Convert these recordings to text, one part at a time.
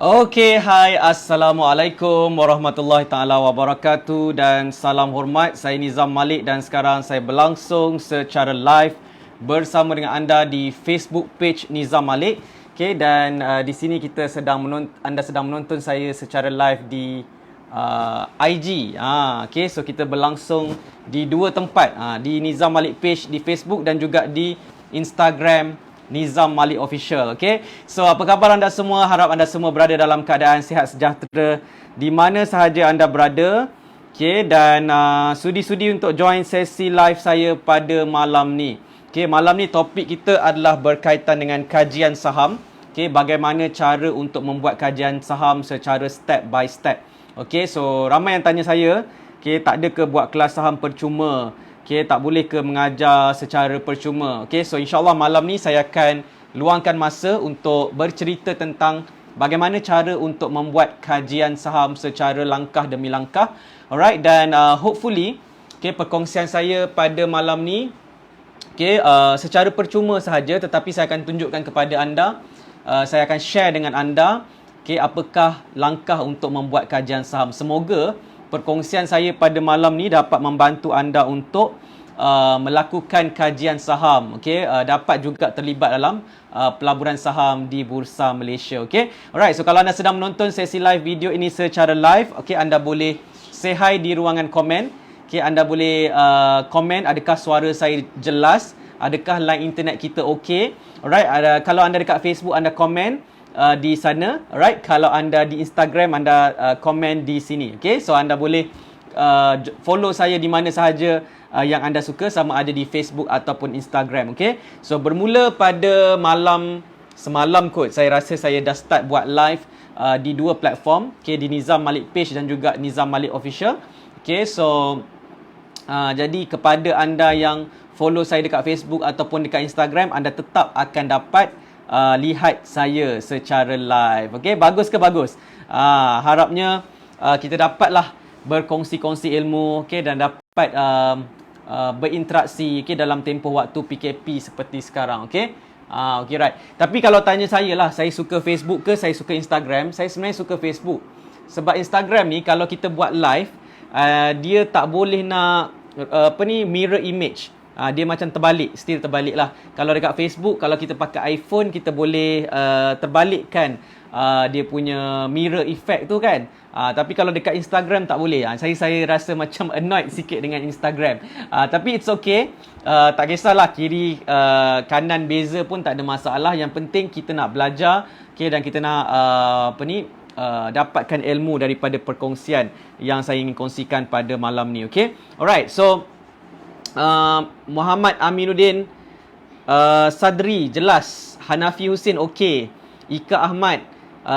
Okey, hai, Assalamualaikum warahmatullahi taala wabarakatuh dan salam hormat. Saya Nizam Malik dan sekarang saya berlangsung secara live bersama dengan anda di Facebook page Nizam Malik. Okey, dan di sini kita anda sedang menonton saya secara live di IG. Okey, so kita berlangsung di dua tempat, di Nizam Malik page di Facebook dan juga di Instagram Nizam Malik Official. Okay, so apa khabar anda semua? Harap anda semua berada dalam keadaan sihat sejahtera di mana sahaja anda berada. Okay, dan sudi-sudi untuk join sesi live saya pada malam ni. Okay, malam ni topik kita adalah berkaitan dengan kajian saham. Okay, bagaimana cara untuk membuat kajian saham secara step by step. Okay, so ramai yang tanya saya, okay, tak ada ke buat kelas saham percuma? Okay, tak boleh ke mengajar secara percuma? Okay, so insyaAllah malam ni saya akan luangkan masa untuk bercerita tentang bagaimana cara untuk membuat kajian saham secara langkah demi langkah. Alright, dan hopefully, okay, perkongsian saya pada malam ni, okay, secara percuma sahaja, tetapi saya akan tunjukkan kepada anda, saya akan share dengan anda, okay, apakah langkah untuk membuat kajian saham. Semoga perkongsian saya pada malam ni dapat membantu anda untuk melakukan kajian saham, okey, dapat juga terlibat dalam pelaburan saham di Bursa Malaysia, okey. Alright, so kalau anda sedang menonton sesi live video ini secara live, okey, anda boleh say hi di ruangan komen. Okey, anda boleh komen adakah suara saya jelas, adakah line internet kita okey. Alright, kalau anda dekat Facebook anda komen di sana. Alright, kalau anda di Instagram anda komen di sini. Okay, so anda boleh follow saya di mana sahaja yang anda suka, sama ada di Facebook ataupun Instagram. Okay, so bermula pada semalam kot, saya rasa saya dah start buat live di dua platform. Okay, di Nizam Malik page dan juga Nizam Malik Official. Okay, so jadi kepada anda yang follow saya dekat Facebook ataupun dekat Instagram, anda tetap akan dapat lihat saya secara live. Okey, bagus ke bagus? Harapnya kita dapatlah berkongsi-kongsi ilmu, okey, dan dapat berinteraksi, okey, dalam tempoh waktu PKP seperti sekarang, okey. Okey, right. Tapi kalau tanya saya lah, saya suka Facebook ke saya suka Instagram? Saya sebenarnya suka Facebook. Sebab Instagram ni kalau kita buat live, dia tak boleh nak mirror image. Dia macam terbalik, still terbalik lah. Kalau dekat Facebook, kalau kita pakai iPhone, kita boleh terbalikkan dia punya mirror effect tu kan. Tapi kalau dekat Instagram tak boleh. Saya rasa macam annoyed sikit dengan Instagram. Tapi it's okay. Tak kisahlah kiri kanan beza pun tak ada masalah. Yang penting kita nak belajar, okay, dan kita nak dapatkan ilmu daripada perkongsian yang saya ingin kongsikan pada malam ni. Okay, alright, so Muhammad Aminuddin Sadri jelas, Hanafi Husin okey, Ika Ahmad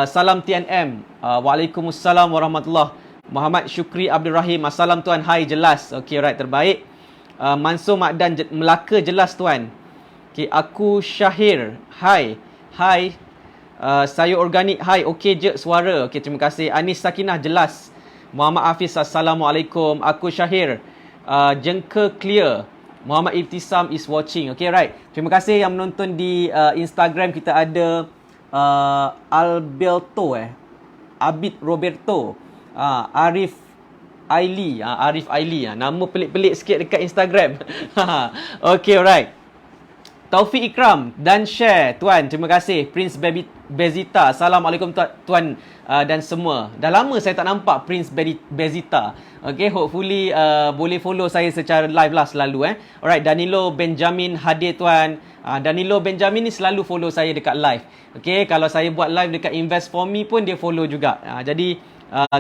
salam TNM, Waalaikumsalam warahmatullahi. Muhammad Syukri Abdul Rahim, assalam tuan, hai jelas, okey, right, terbaik. Mansur Makdan Melaka jelas tuan. Okey, aku Syahir, hai saya organik, hai, okey je suara, okey, terima kasih. Anis Sakinah jelas. Muhammad Hafiz, assalamualaikum, aku Syahir. Jengka clear. Muhammad Ibtisam is watching. Okay, right. Terima kasih yang menonton di Instagram. Kita ada Alberto Abid Roberto, Arif Aili, nama pelik-pelik sikit dekat Instagram. Okay, right. Taufik Ikram dan share tuan, terima kasih. Prince Bezita, assalamualaikum tuan dan semua. Dah lama saya tak nampak Prince Bezita. Okay, hopefully boleh follow saya secara live lah selalu. Alright, Danilo Benjamin hadir tuan. Danilo Benjamin ni selalu follow saya dekat live. Okay, kalau saya buat live dekat Invest For Me pun dia follow juga. Jadi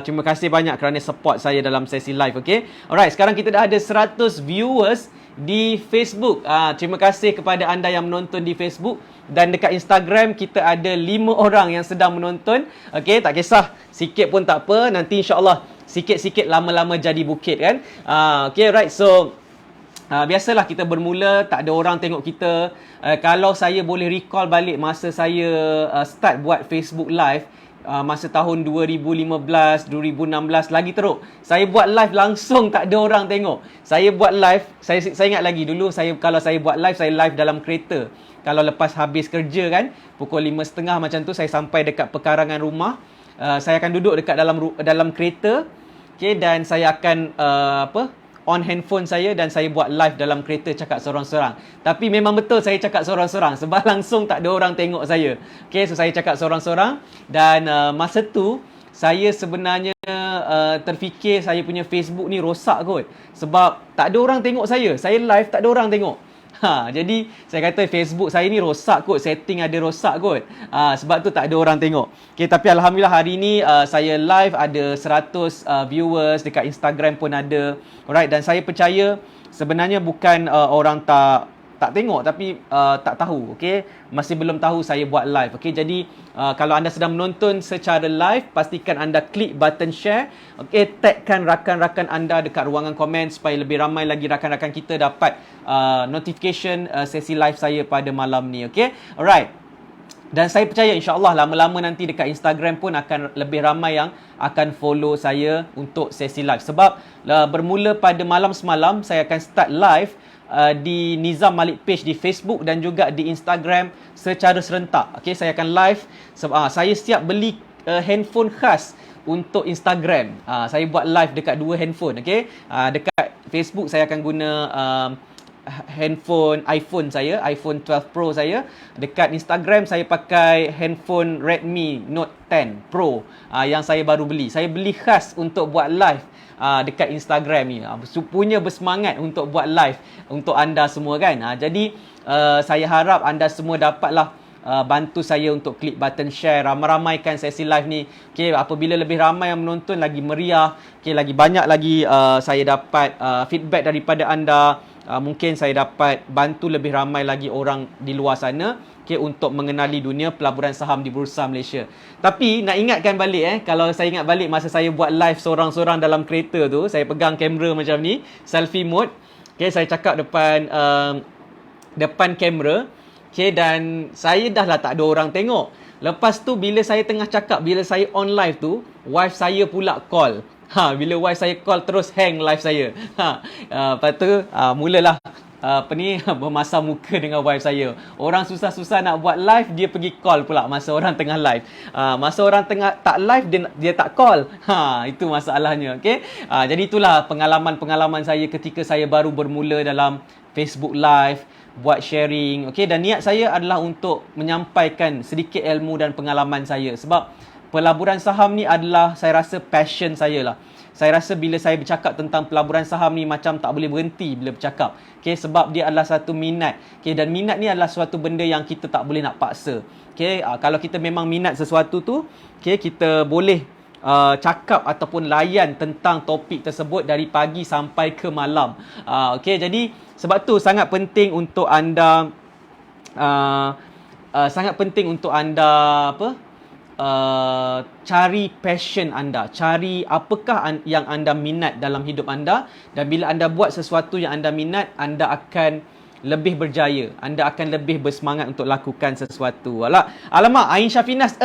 terima kasih banyak kerana support saya dalam sesi live. Okay, alright, sekarang kita dah ada 100 viewers di Facebook. Terima kasih kepada anda yang menonton di Facebook. Dan dekat Instagram kita ada 5 orang yang sedang menonton. Okey, tak kisah, sikit pun tak apa. Nanti insya-Allah sikit-sikit lama-lama jadi bukit kan. Okey, right. So biasalah kita bermula tak ada orang tengok kita. Kalau saya boleh recall balik masa saya start buat Facebook live, masa tahun 2015, 2016 lagi teruk. Saya buat live langsung tak ada orang tengok. Saya buat live, saya ingat lagi dulu kalau saya buat live, saya live dalam kereta. Kalau lepas habis kerja kan, pukul 5.30 macam tu saya sampai dekat pekarangan rumah. Saya akan duduk dekat dalam kereta, okay, dan saya akan on handphone saya dan saya buat live dalam kereta cakap seorang-seorang. Tapi memang betul saya cakap seorang-seorang sebab langsung tak ada orang tengok saya. Okay, so saya cakap seorang-seorang dan masa tu saya sebenarnya terfikir saya punya Facebook ni rosak kot. Sebab tak ada orang tengok saya. Saya live tak ada orang tengok. Jadi saya kata Facebook saya ni rosak kot, setting ada rosak kot. Sebab tu tak ada orang tengok. Okay, tapi Alhamdulillah hari ni saya live ada 100 viewers, dekat Instagram pun ada. Alright, dan saya percaya sebenarnya bukan orang tak tengok tapi tak tahu. Okay, masih belum tahu saya buat live. Okay, jadi kalau anda sedang menonton secara live, pastikan anda klik button share. Okay, tagkan rakan-rakan anda dekat ruangan komen supaya lebih ramai lagi rakan-rakan kita dapat notification sesi live saya pada malam ni. Okay, alright. Dan saya percaya insyaAllah lama-lama nanti dekat Instagram pun akan lebih ramai yang akan follow saya untuk sesi live. Sebab bermula pada malam semalam saya akan start live di Nizam Malik page di Facebook dan juga di Instagram secara serentak. Okay, saya akan live sebab saya siap beli handphone khas untuk Instagram. Saya buat live dekat 2 handphone. Okay, dekat Facebook saya akan guna handphone iPhone saya, iPhone 12 Pro saya. Dekat Instagram saya pakai handphone Redmi Note 10 Pro yang saya baru beli. Saya beli khas untuk buat live dekat Instagram ni. Punya bersemangat untuk buat live untuk anda semua kan. Jadi saya harap anda semua dapatlah bantu saya untuk klik button share, ramai-ramaikan sesi live ni. Okay, apabila lebih ramai yang menonton, lagi meriah. Okay, lagi banyak lagi saya dapat feedback daripada anda. Mungkin saya dapat bantu lebih ramai lagi orang di luar sana, okay, untuk mengenali dunia pelaburan saham di Bursa Malaysia. Tapi nak ingatkan balik kalau saya ingat balik masa saya buat live seorang-seorang dalam kereta tu, saya pegang kamera macam ni, selfie mode. Okay, saya cakap depan kamera. Okay, dan saya dah lah tak ada orang tengok. Lepas tu bila saya tengah cakap, bila saya on live tu, wife saya pula call. Bila wife saya call, terus hang live saya. Lepas tu mulalah bermasam muka dengan wife saya. Orang susah-susah nak buat live, dia pergi call pula masa orang tengah live. Masa orang tengah tak live, dia tak call. Itu masalahnya. Okay? Jadi itulah pengalaman-pengalaman saya ketika saya baru bermula dalam Facebook live, buat sharing. Okay? Dan niat saya adalah untuk menyampaikan sedikit ilmu dan pengalaman saya. Sebab pelaburan saham ni adalah saya rasa passion saya lah. Saya rasa bila saya bercakap tentang pelaburan saham ni macam tak boleh berhenti bila bercakap. Okay, sebab dia adalah satu minat. Okay, dan minat ni adalah suatu benda yang kita tak boleh nak paksa. Okay, kalau kita memang minat sesuatu tu, okay, kita boleh cakap ataupun layan tentang topik tersebut dari pagi sampai ke malam. Okay, jadi sebab tu sangat penting untuk anda cari passion anda, cari apakah yang anda minat dalam hidup anda, dan bila anda buat sesuatu yang anda minat, anda akan lebih berjaya, anda akan lebih bersemangat untuk lakukan sesuatu. Alamak, Ain Syafinas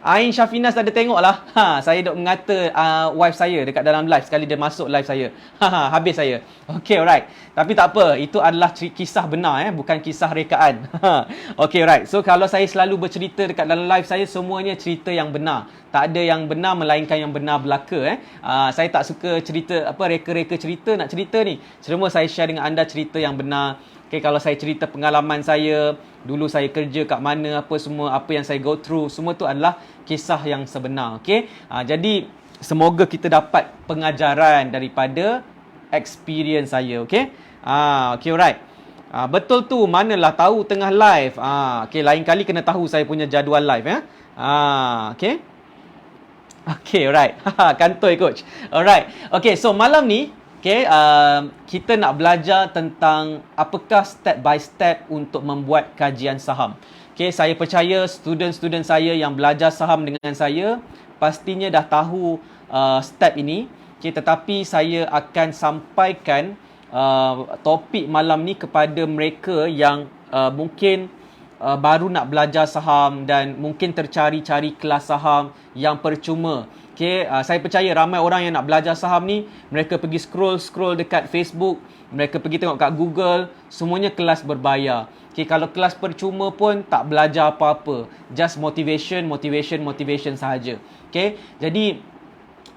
Ain Syafinas ada tengok lah. Saya duk mengata wife saya dekat dalam live sekali dia masuk live saya. Habis saya. Okay, alright. Tapi tak apa, itu adalah kisah benar, bukan kisah rekaan. Okay, alright. So kalau saya selalu bercerita dekat dalam live saya, semuanya cerita yang benar. Tak ada yang benar melainkan yang benar belaka. Saya tak suka cerita reka-reka cerita, nak cerita ni. Cuma saya share dengan anda cerita yang benar. Okay, kalau saya cerita pengalaman saya, dulu saya kerja kat mana, apa yang saya go through, semua tu adalah kisah yang sebenar. Okay, jadi semoga kita dapat pengajaran daripada experience saya. Okay, okay, alright. Betul tu, manalah tahu tengah live. Okay, lain kali kena tahu saya punya jadual live. Okay. Okay, alright. Kantoi coach. Alright. Okay, so malam ni, okay, kita nak belajar tentang apakah step by step untuk membuat kajian saham. Okay, saya percaya student-student saya yang belajar saham dengan saya pastinya dah tahu step ini. Okay, tetapi saya akan sampaikan topik malam ni kepada mereka yang mungkin baru nak belajar saham dan mungkin tercari-cari kelas saham yang percuma. Okay, saya percaya ramai orang yang nak belajar saham ni, mereka pergi scroll dekat Facebook, mereka pergi tengok kat Google, semuanya kelas berbayar. Okay, kalau kelas percuma pun tak belajar apa-apa. Just motivation sahaja. Okay, jadi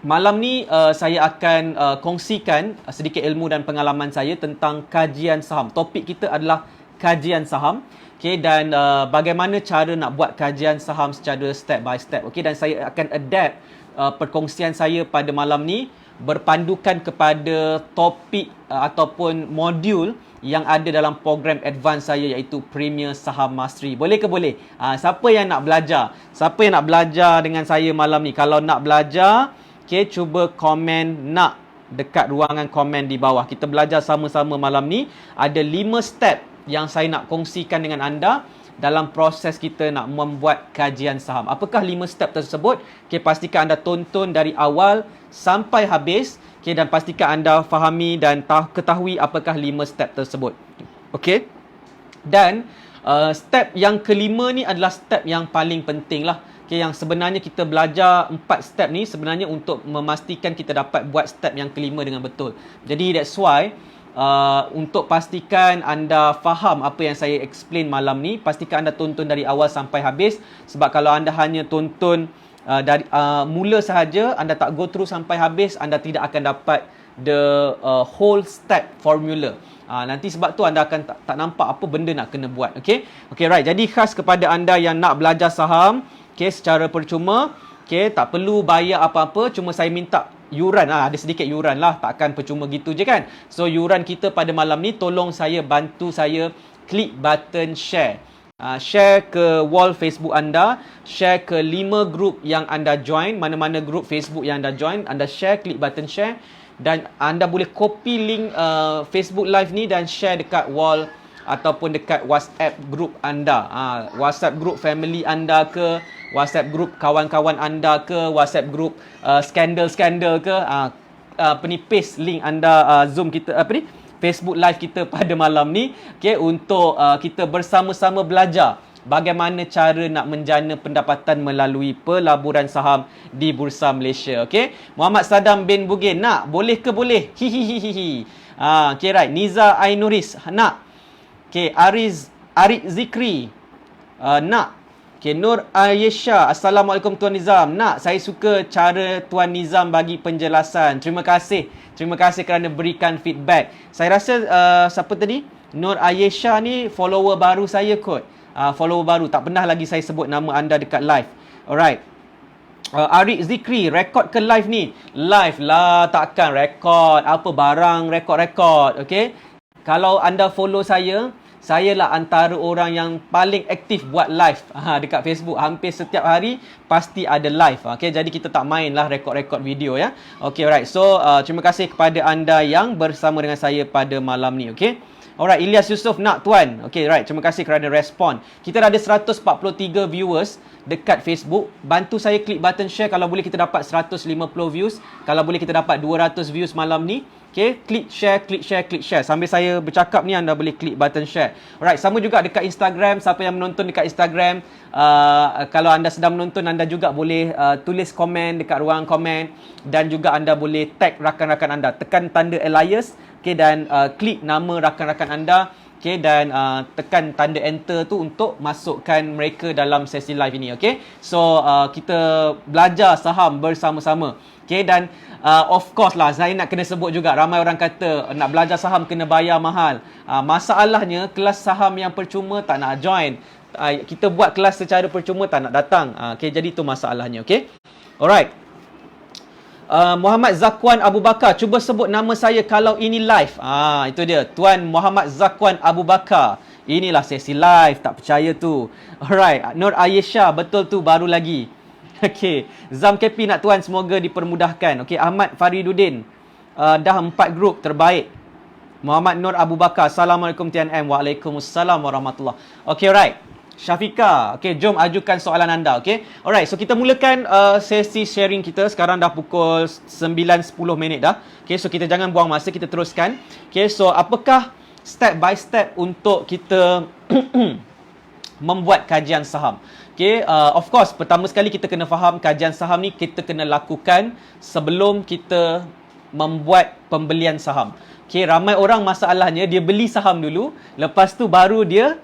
malam ni saya akan kongsikan sedikit ilmu dan pengalaman saya tentang kajian saham. Topik kita adalah kajian saham. Okay, dan bagaimana cara nak buat kajian saham secara step by step. Okay, dan saya akan adapt perkongsian saya pada malam ni berpandukan kepada topik ataupun modul yang ada dalam program advance saya, iaitu Premier Saham Mastery. Boleh ke boleh? Siapa yang nak belajar? Siapa yang nak belajar dengan saya malam ni? Kalau nak belajar, okay, cuba komen nak dekat ruangan komen di bawah. Kita belajar sama-sama malam ni. Ada 5 step yang saya nak kongsikan dengan anda dalam proses kita nak membuat kajian saham. Apakah 5 step tersebut? Okay, pastikan anda tonton dari awal sampai habis. Okay, dan pastikan anda fahami dan ketahui apakah 5 step tersebut. Okay. Dan step yang kelima ni adalah step yang paling penting lah. Okay, yang sebenarnya kita belajar 4 step ni sebenarnya untuk memastikan kita dapat buat step yang kelima dengan betul. Jadi that's why untuk pastikan anda faham apa yang saya explain malam ni, pastikan anda tonton dari awal sampai habis. Sebab kalau anda hanya tonton dari mula sahaja, anda tak go through sampai habis, anda tidak akan dapat the whole step formula. Nanti sebab tu anda akan tak nampak apa benda nak kena buat. Okay, right. Jadi khas kepada anda yang nak belajar saham, okay, secara percuma, okay, tak perlu bayar apa-apa, cuma saya minta yuran lah, ada sedikit yuran lah, takkan percuma gitu je kan. So yuran kita pada malam ni, tolong bantu saya klik button share. Share ke wall Facebook anda, share ke 5 group yang anda join, mana-mana group Facebook yang anda join, anda share, klik button share, dan anda boleh copy link Facebook live ni dan share dekat wall ataupun dekat WhatsApp group anda. WhatsApp group family anda ke, WhatsApp group kawan-kawan anda ke, WhatsApp group skandal-skandal ke, paste link anda Zoom kita, Facebook live kita pada malam ni, okay, untuk kita bersama-sama belajar bagaimana cara nak menjana pendapatan melalui pelaburan saham di Bursa Malaysia. Okay, Muhammad Saddam bin Bugin, nak? Boleh ke boleh? Hihihihi. Okay, right. Niza Ainuris, nak? Okay, Aris Zikri, nak? Okay, Nur Ayesha, Assalamualaikum Tuan Nizam. Nak, saya suka cara Tuan Nizam bagi penjelasan. Terima kasih kerana berikan feedback. Saya rasa siapa tadi? Nur Ayesha ni follower baru saya kot. Follower baru, tak pernah lagi saya sebut nama anda dekat live. Alright. Arik Zikri, rekod ke live ni? Live lah, takkan rekod. Apa barang rekod-rekod, okay? Kalau anda follow saya lah antara orang yang paling aktif buat live dekat Facebook. Hampir setiap hari pasti ada live. Okay, jadi kita tak main lah rekod-rekod video ya. Okay, alright. So, terima kasih kepada anda yang bersama dengan saya pada malam ni. Okay. Alright, Ilyas Yusof, nak tuan. Okay, right. Terima kasih kerana respon. Kita dah ada 143 viewers dekat Facebook. Bantu saya klik button share. Kalau boleh kita dapat 150 views. Kalau boleh kita dapat 200 views malam ni. Okay, klik share. Sambil saya bercakap ni, anda boleh klik button share. Alright, sama juga dekat Instagram. Siapa yang menonton dekat Instagram, kalau anda sedang menonton, anda juga boleh tulis komen dekat ruang komen. Dan juga anda boleh tag rakan-rakan anda. Tekan tanda alias, okay, dan klik nama rakan-rakan anda. Okay, dan tekan tanda enter tu untuk masukkan mereka dalam sesi live ini. Okay, so kita belajar saham bersama-sama. Okay, dan of course lah, saya nak kena sebut juga, ramai orang kata nak belajar saham kena bayar mahal. Masalahnya, kelas saham yang percuma tak nak join. Kita buat kelas secara percuma tak nak datang. Okay, jadi tu masalahnya. Okay, alright. Muhammad Zakwan Abu Bakar, cuba sebut nama saya kalau ini live. Itu dia, Tuan Muhammad Zakwan Abu Bakar. Inilah sesi live, tak percaya tu. Alright, Nur Ayesha, betul tu, baru lagi. Okay, Zam KP, nak tuan, semoga dipermudahkan. Okay, Ahmad Fariduddin, dah 4 grup terbaik. Muhammad Nur Abu Bakar, Assalamualaikum TNM. Waalaikumsalam warahmatullahi. Okay, right. Syafika, okay, jom ajukan soalan anda. Okay, alright, so kita mulakan sesi sharing kita. Sekarang dah pukul 9.10 minit dah. Okay, so kita jangan buang masa, kita teruskan. Okay, so apakah step by step untuk kita membuat kajian saham? Okay, of course, pertama sekali kita kena faham kajian saham ni kita kena lakukan sebelum kita membuat pembelian saham. Okay, ramai orang masalahnya dia beli saham dulu, lepas tu baru dia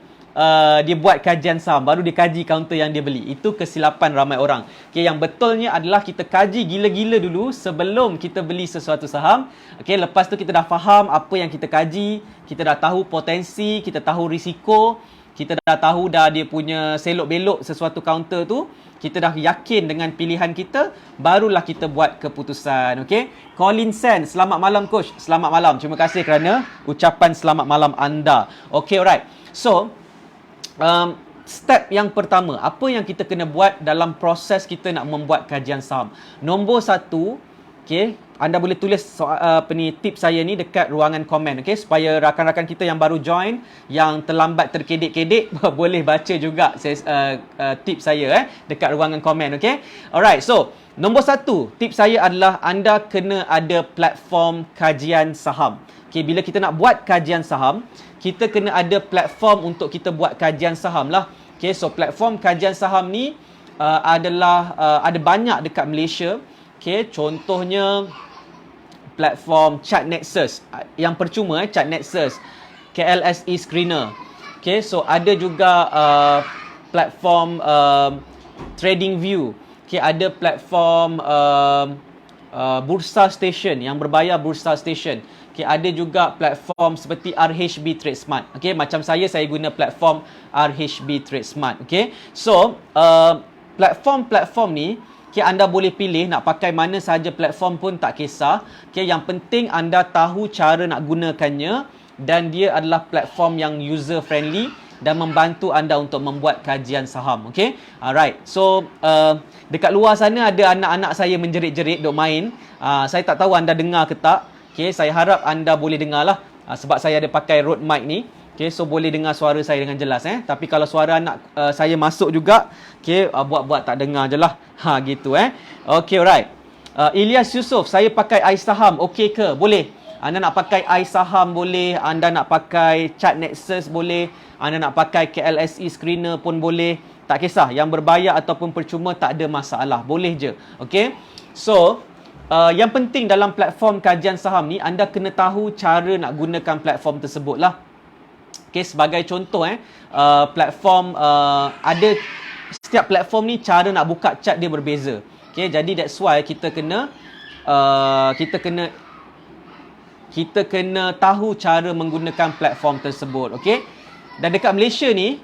dia buat kajian saham, baru dia kaji counter yang dia beli. Itu kesilapan ramai orang. Okay, yang betulnya adalah kita kaji gila-gila dulu sebelum kita beli sesuatu saham. Okay, lepas tu kita dah faham apa yang kita kaji, kita dah tahu potensi, kita tahu risiko, kita dah tahu dah dia punya selok-belok sesuatu counter tu, kita dah yakin dengan pilihan kita, barulah kita buat keputusan. Okay, Colin Sen, selamat malam coach. Selamat malam. Terima kasih kerana ucapan selamat malam anda. Okay, alright. So, step yang pertama, apa yang kita kena buat dalam proses kita nak membuat kajian saham? Nombor satu, okay, anda boleh tulis tips saya ni dekat ruangan komen, okay, supaya rakan-rakan kita yang baru join, yang terlambat terkedek-kedek boleh baca juga tips saya dekat ruangan komen, okay. Alright, so nombor satu, tips saya adalah anda kena ada platform kajian saham. Okay, bila kita nak buat kajian saham, kita kena ada platform untuk kita buat kajian saham lah. Okay, so platform kajian saham ni adalah ada banyak dekat Malaysia. Okay, contohnya platform ChartNexus yang percuma, ChartNexus, KLSE Screener. Okay, so ada juga platform TradingView. Okay, ada platform Bursa Station yang berbayar, Bursa Station. Okay, ada juga platform seperti RHB Trade Smart. Okay, macam saya guna platform RHB Trade Smart. Okay, so platform-platform ni, okay, anda boleh pilih nak pakai mana sahaja platform pun tak kisah. Okay, yang penting anda tahu cara nak gunakannya dan dia adalah platform yang user friendly dan membantu anda untuk membuat kajian saham. Okay, alright. So dekat luar sana ada anak-anak saya menjerit-jerit duk main. Saya tak tahu anda dengar ke tak. Okay, saya harap anda boleh dengar lah, sebab saya ada pakai Rode mic ni. Okay, so boleh dengar suara saya dengan jelas. Tapi kalau suara anak saya masuk juga, okay, buat-buat tak dengar je lah. Gitu Okay, alright. Ilyas Yusof, saya pakai iSaham, okay ke? Boleh. Anda nak pakai iSaham boleh, anda nak pakai ChartNexus boleh, anda nak pakai KLSE Screener pun boleh. Tak kisah, yang berbayar ataupun percuma tak ada masalah, boleh je. Okay, so yang penting dalam platform kajian saham ni, anda kena tahu cara nak gunakan platform tersebut lah. Okay, sebagai contoh platform ada, setiap platform ni cara nak buka chart dia berbeza. Okay, jadi that's why kita kena tahu cara menggunakan platform tersebut. Okay, dan dekat Malaysia ni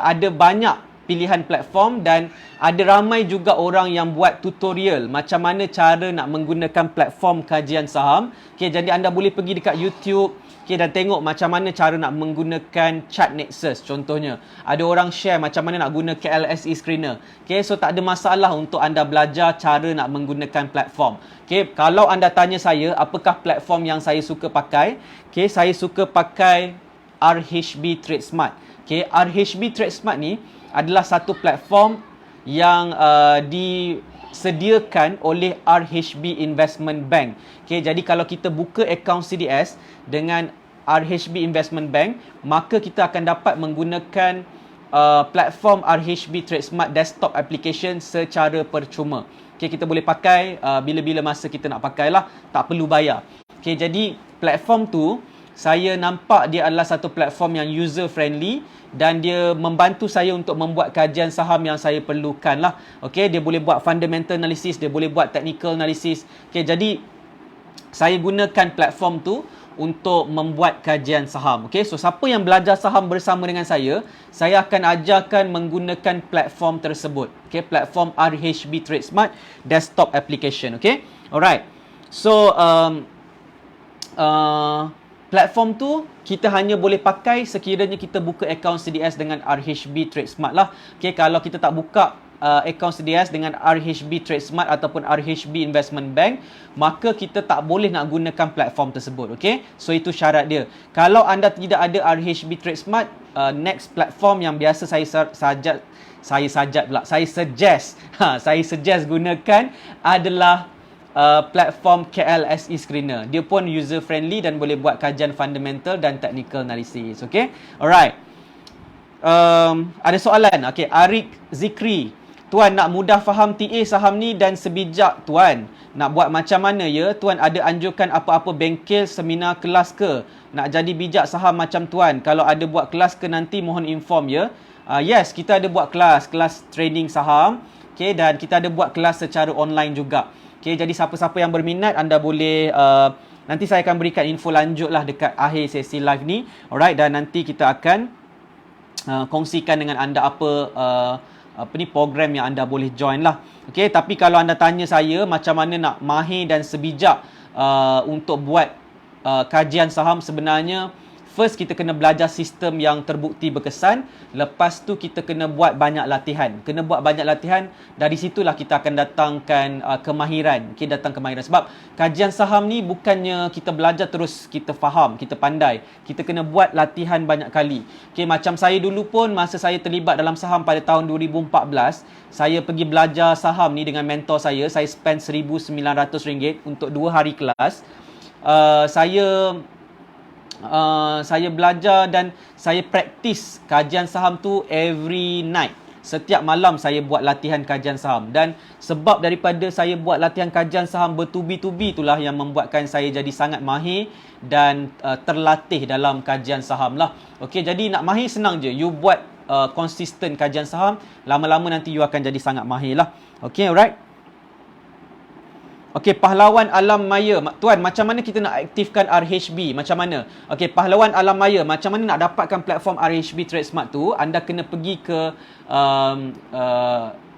ada banyak pilihan platform dan ada ramai juga orang yang buat tutorial macam mana cara nak menggunakan platform kajian saham. Okay, jadi anda boleh pergi dekat YouTube, okay, dan tengok macam mana cara nak menggunakan ChartNexus contohnya. Ada orang share macam mana nak guna KLSE Screener. Okay, so tak ada masalah untuk anda belajar cara nak menggunakan platform. Okay, kalau anda tanya saya apakah platform yang saya suka pakai, okay, saya suka pakai RHB Trade Smart. Okay, RHB Trade Smart ni adalah satu platform yang disediakan oleh RHB Investment Bank. Okay, jadi kalau kita buka akaun CDS dengan RHB Investment Bank, maka kita akan dapat menggunakan platform RHB Trade Smart desktop application secara percuma. Okay, kita boleh pakai bila-bila masa kita nak pakai lah, tak perlu bayar. Okay, jadi platform tu saya nampak dia adalah satu platform yang user friendly dan dia membantu saya untuk membuat kajian saham yang saya perlukan lah. Okay, dia boleh buat fundamental analysis, dia boleh buat technical analysis. Okay, jadi saya gunakan platform tu untuk membuat kajian saham. Okay, so siapa yang belajar saham bersama dengan saya akan ajarkan menggunakan platform tersebut. Okay, platform RHB Trade Smart desktop application. Okay, alright. So platform tu kita hanya boleh pakai sekiranya kita buka akaun CDS dengan RHB Trade Smart lah. Okay, kalau kita tak buka akaun CDS dengan RHB Trade Smart ataupun RHB Investment Bank, maka kita tak boleh nak gunakan platform tersebut. Okay, so itu syarat dia. Kalau anda tidak ada RHB Trade Smart, next platform yang biasa saya suggest gunakan adalah platform KLSE Screener. Dia pun user friendly dan boleh buat kajian fundamental dan technical analysis. Okay, alright. Ada soalan. Okay, Arik Zikri, Tuan nak mudah faham TA saham ni dan sebijak tuan. Nak buat macam mana ya? Tuan ada anjurkan apa-apa bengkel, seminar, kelas ke? Nak jadi bijak saham macam tuan. Kalau ada buat kelas ke nanti mohon inform ya. Yes, kita ada buat kelas training saham. Okay, dan kita ada buat kelas secara online juga. Okay, jadi siapa-siapa yang berminat anda boleh nanti saya akan berikan info lanjut lah dekat akhir sesi live ni. Alright, dan nanti kita akan kongsikan dengan anda apa ni program yang anda boleh join lah. Okey, tapi kalau anda tanya saya macam mana nak mahir dan sebijak untuk buat kajian saham, sebenarnya first kita kena belajar sistem yang terbukti berkesan. Lepas tu kita kena buat banyak latihan. Kena buat banyak latihan. Dari situlah kita akan datangkan kemahiran. Okay, datang kemahiran. Sebab kajian saham ni bukannya kita belajar terus kita faham, kita pandai. Kita kena buat latihan banyak kali. Okay, macam saya dulu pun masa saya terlibat dalam saham pada tahun 2014, saya pergi belajar saham ni dengan mentor saya. Saya spend RM1,900 untuk 2 hari kelas. Saya belajar dan saya praktis kajian saham tu every night. Setiap malam saya buat latihan kajian saham. Dan sebab daripada saya buat latihan kajian saham bertubi-tubi itulah yang membuatkan saya jadi sangat mahir dan terlatih dalam kajian saham lah. Okey, jadi nak mahir senang je. You buat konsisten kajian saham, lama-lama nanti you akan jadi sangat mahir lah. Okey, alright. Okey, pahlawan alam maya. Tuan, macam mana kita nak aktifkan RHB? Macam mana? Okey, pahlawan alam maya. Macam mana nak dapatkan platform RHB Trade Smart tu? Anda kena pergi ke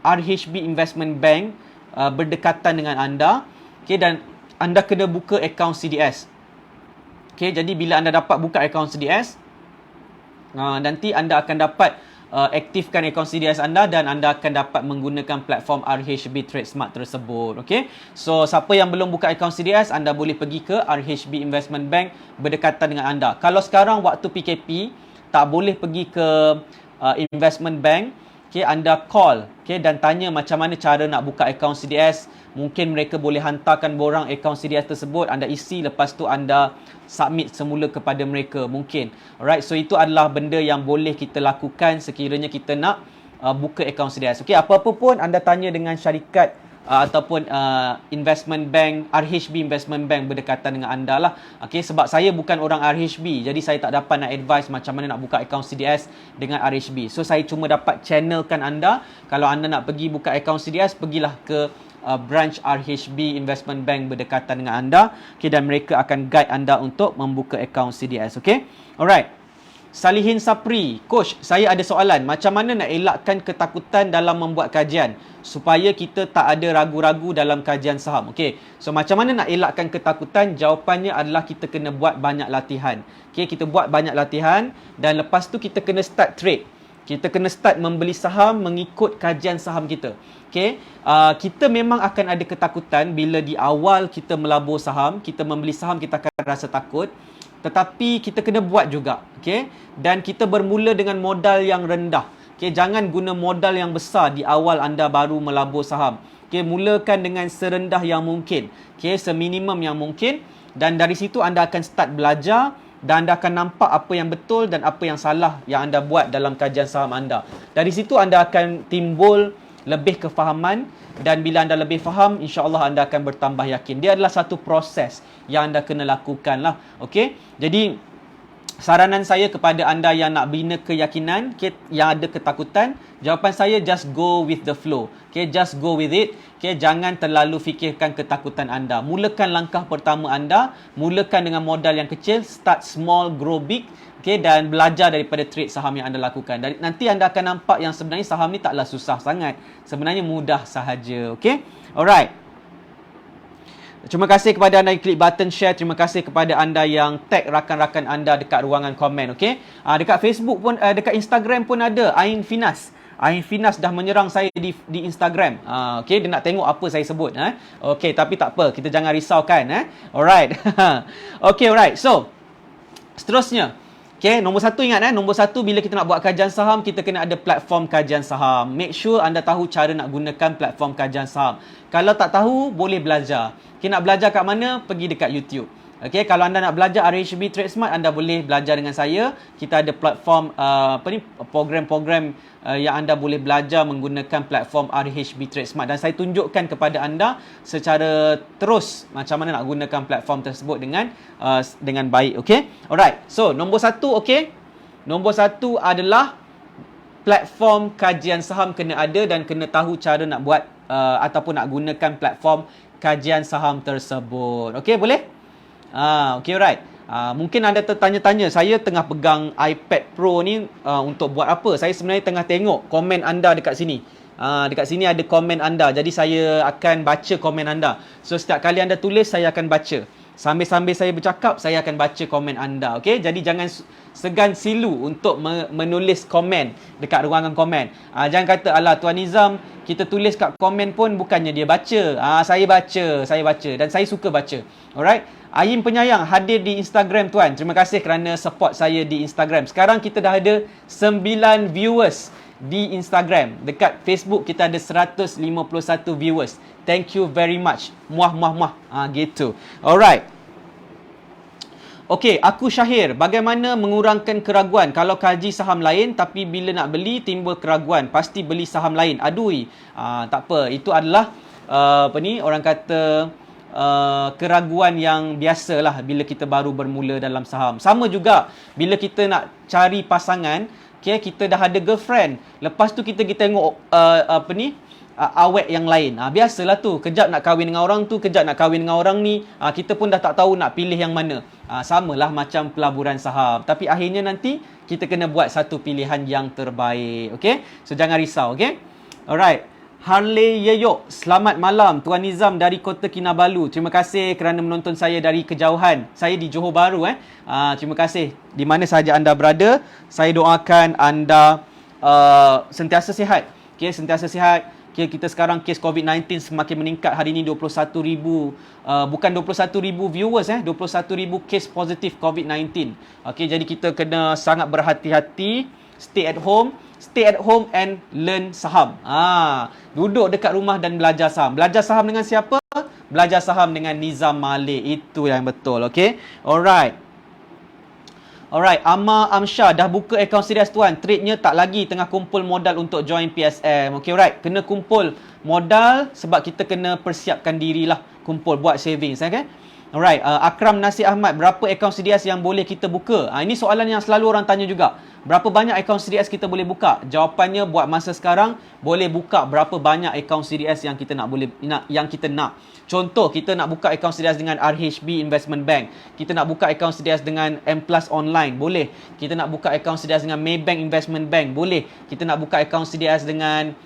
RHB Investment Bank berdekatan dengan anda. Okey, dan anda kena buka akaun CDS. Okey, jadi bila anda dapat buka akaun CDS, nanti anda akan dapat aktifkan akaun CDS anda dan anda akan dapat menggunakan platform RHB Trade Smart tersebut. Okay? So, siapa yang belum buka akaun CDS, anda boleh pergi ke RHB Investment Bank berdekatan dengan anda. Kalau sekarang waktu PKP, tak boleh pergi ke Investment Bank, okay, anda call, okay, dan tanya macam mana cara nak buka akaun CDS. Mungkin mereka boleh hantarkan borang akaun CDS tersebut, anda isi, lepas tu anda submit semula kepada mereka, mungkin. Alright, so itu adalah benda yang boleh kita lakukan sekiranya kita nak buka akaun CDS. Okay, apa-apa pun anda tanya dengan syarikat ataupun investment bank, RHB Investment Bank berdekatan dengan anda lah. Okay, sebab saya bukan orang RHB, jadi saya tak dapat nak advise macam mana nak buka akaun CDS dengan RHB. So, saya cuma dapat channelkan anda. Kalau anda nak pergi buka akaun CDS, pergilah ke branch RHB Investment Bank berdekatan dengan anda. Okay, dan mereka akan guide anda untuk membuka akaun CDS. Okay, alright. Salihin Sapri, Coach, saya ada soalan. Macam mana nak elakkan ketakutan dalam membuat kajian supaya kita tak ada ragu-ragu dalam kajian saham? Okay, so macam mana nak elakkan ketakutan? Jawapannya adalah kita kena buat banyak latihan. Okay, kita buat banyak latihan dan lepas tu kita kena start trade. Kita kena start membeli saham mengikut kajian saham kita. Okay, kita memang akan ada ketakutan bila di awal kita melabur saham, kita membeli saham, kita akan rasa takut. Tetapi kita kena buat juga. Okay, dan kita bermula dengan modal yang rendah. Okay, jangan guna modal yang besar di awal anda baru melabur saham. Okay, mulakan dengan serendah yang mungkin. Okay, seminimum yang mungkin. Dan dari situ anda akan start belajar. Dan anda akan nampak apa yang betul dan apa yang salah yang anda buat dalam kajian saham anda. Dari situ anda akan timbul lebih kefahaman. Dan bila anda lebih faham, insya-Allah anda akan bertambah yakin. Dia adalah satu proses yang anda kena lakukan lah. Okey? Jadi, saranan saya kepada anda yang nak bina keyakinan, okay, yang ada ketakutan, jawapan saya just go with the flow. Okay, just go with it. Okay, jangan terlalu fikirkan ketakutan anda. Mulakan langkah pertama anda, mulakan dengan modal yang kecil, start small, grow big. Okay, dan belajar daripada trade saham yang anda lakukan. Dan nanti anda akan nampak yang sebenarnya saham ni taklah susah sangat. Sebenarnya mudah sahaja. Okay, alright. Terima kasih kepada anda yang klik button share. Terima kasih kepada anda yang tag rakan-rakan anda dekat ruangan komen. Okay? Dekat Facebook pun, dekat Instagram pun ada Ain Finas. Ain Finas dah menyerang saya di Instagram. Okay? Dia nak tengok apa saya sebut. Okay, tapi tak apa. Kita jangan risaukan. Alright. Okay, alright. So, seterusnya. Okay, nombor satu ingat nombor satu bila kita nak buat kajian saham, kita kena ada platform kajian saham. Make sure anda tahu cara nak gunakan platform kajian saham. Kalau tak tahu, boleh belajar. Okay, nak belajar kat mana? Pergi dekat YouTube. Okey, kalau anda nak belajar RHB Trade Smart, anda boleh belajar dengan saya. Kita ada platform program-program yang anda boleh belajar menggunakan platform RHB Trade Smart, dan saya tunjukkan kepada anda secara terus macam mana nak gunakan platform tersebut dengan baik. Okey. Alright. So, nombor satu, okey. Nombor satu adalah platform kajian saham kena ada dan kena tahu cara nak buat ataupun nak gunakan platform kajian saham tersebut. Okey, boleh? Okay, right. Mungkin anda tertanya-tanya, saya tengah pegang iPad Pro ni untuk buat apa? Saya sebenarnya tengah tengok komen anda dekat sini. Dekat sini ada komen anda. Jadi saya akan baca komen anda. So setiap kali anda tulis, saya akan baca. Sambil-sambil saya bercakap, saya akan baca komen anda. Okay? Jadi jangan segan silu untuk menulis komen dekat ruangan komen. Jangan kata, alah Tuan Nizam, kita tulis kat komen pun bukannya dia baca. Saya baca dan saya suka baca. Alright? Ayim Penyayang hadir di Instagram tuan. Terima kasih kerana support saya di Instagram. Sekarang kita dah ada 9 viewers di Instagram. Dekat Facebook kita ada 151 viewers. Thank you very much. Muah. Gitu. Alright. Okey, aku Syahir. Bagaimana mengurangkan keraguan kalau kaji saham lain tapi bila nak beli timbul keraguan, pasti beli saham lain. Adui. Tak apa. Itu adalah orang kata keraguan yang biasalah bila kita baru bermula dalam saham. Sama juga bila kita nak cari pasangan, okay, kita dah ada girlfriend, lepas tu kita pergi tengok awet yang lain. Biasalah tu, kejap nak kahwin dengan orang tu, kejap nak kahwin dengan orang ni, kita pun dah tak tahu nak pilih yang mana. Samalah macam pelaburan saham, tapi akhirnya nanti kita kena buat satu pilihan yang terbaik. Okay, so jangan risau. Okay, alright. Harley Yeyok, selamat malam Tuan Nizam dari Kota Kinabalu. Terima kasih kerana menonton saya dari kejauhan. Saya di Johor Bahru. Terima kasih di mana sahaja anda berada. Saya doakan anda sentiasa sihat. Okay, sentiasa sihat. Okay, kita sekarang kes COVID-19 semakin meningkat. Hari ini 21,000 bukan 21,000 viewers 21,000 kes positif COVID-19. Okay, jadi kita kena sangat berhati-hati. Stay at home and learn saham. Duduk dekat rumah dan belajar saham. Belajar saham dengan siapa? Belajar saham dengan Nizam Malik. Itu yang betul. Okay? Alright. Amma Amsyah, dah buka akaun serius tuan. Trade-nya tak lagi, tengah kumpul modal untuk join PSM. Okay, alright. Kena kumpul modal sebab kita kena persiapkan dirilah. Kumpul, buat savings. Okay? Alright. Akram Nasir Ahmad, berapa akaun CDS yang boleh kita buka? Ini soalan yang selalu orang tanya juga. Berapa banyak akaun CDS kita boleh buka? Jawapannya buat masa sekarang, boleh buka berapa banyak akaun CDS yang kita nak. Contoh, kita nak buka akaun CDS dengan RHB Investment Bank. Kita nak buka akaun CDS dengan M+ Online, boleh. Kita nak buka akaun CDS dengan Maybank Investment Bank, boleh. Kita nak buka akaun CDS dengan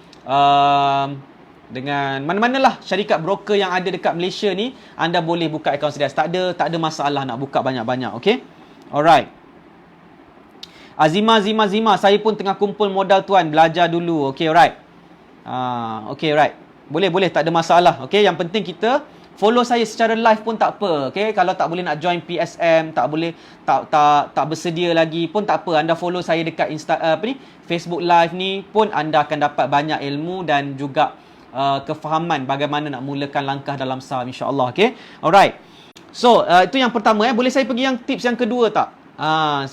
mana-manalah syarikat broker yang ada dekat Malaysia ni, anda boleh buka akaun CDS. Tak ada masalah nak buka banyak-banyak. Okay? Alright. Azima, saya pun tengah kumpul modal tuan, belajar dulu. Okay, alright. Okay, alright. Boleh, tak ada masalah. Okay, yang penting kita follow saya secara live pun tak apa. Okay, kalau tak boleh nak join PSM, tak boleh, tak bersedia lagi pun tak apa. Anda follow saya dekat Facebook live ni pun anda akan dapat banyak ilmu dan juga kefahaman bagaimana nak mulakan langkah dalam saham, insya-Allah. Okay, alright. So, itu yang pertama. Boleh saya pergi yang tips yang kedua tak?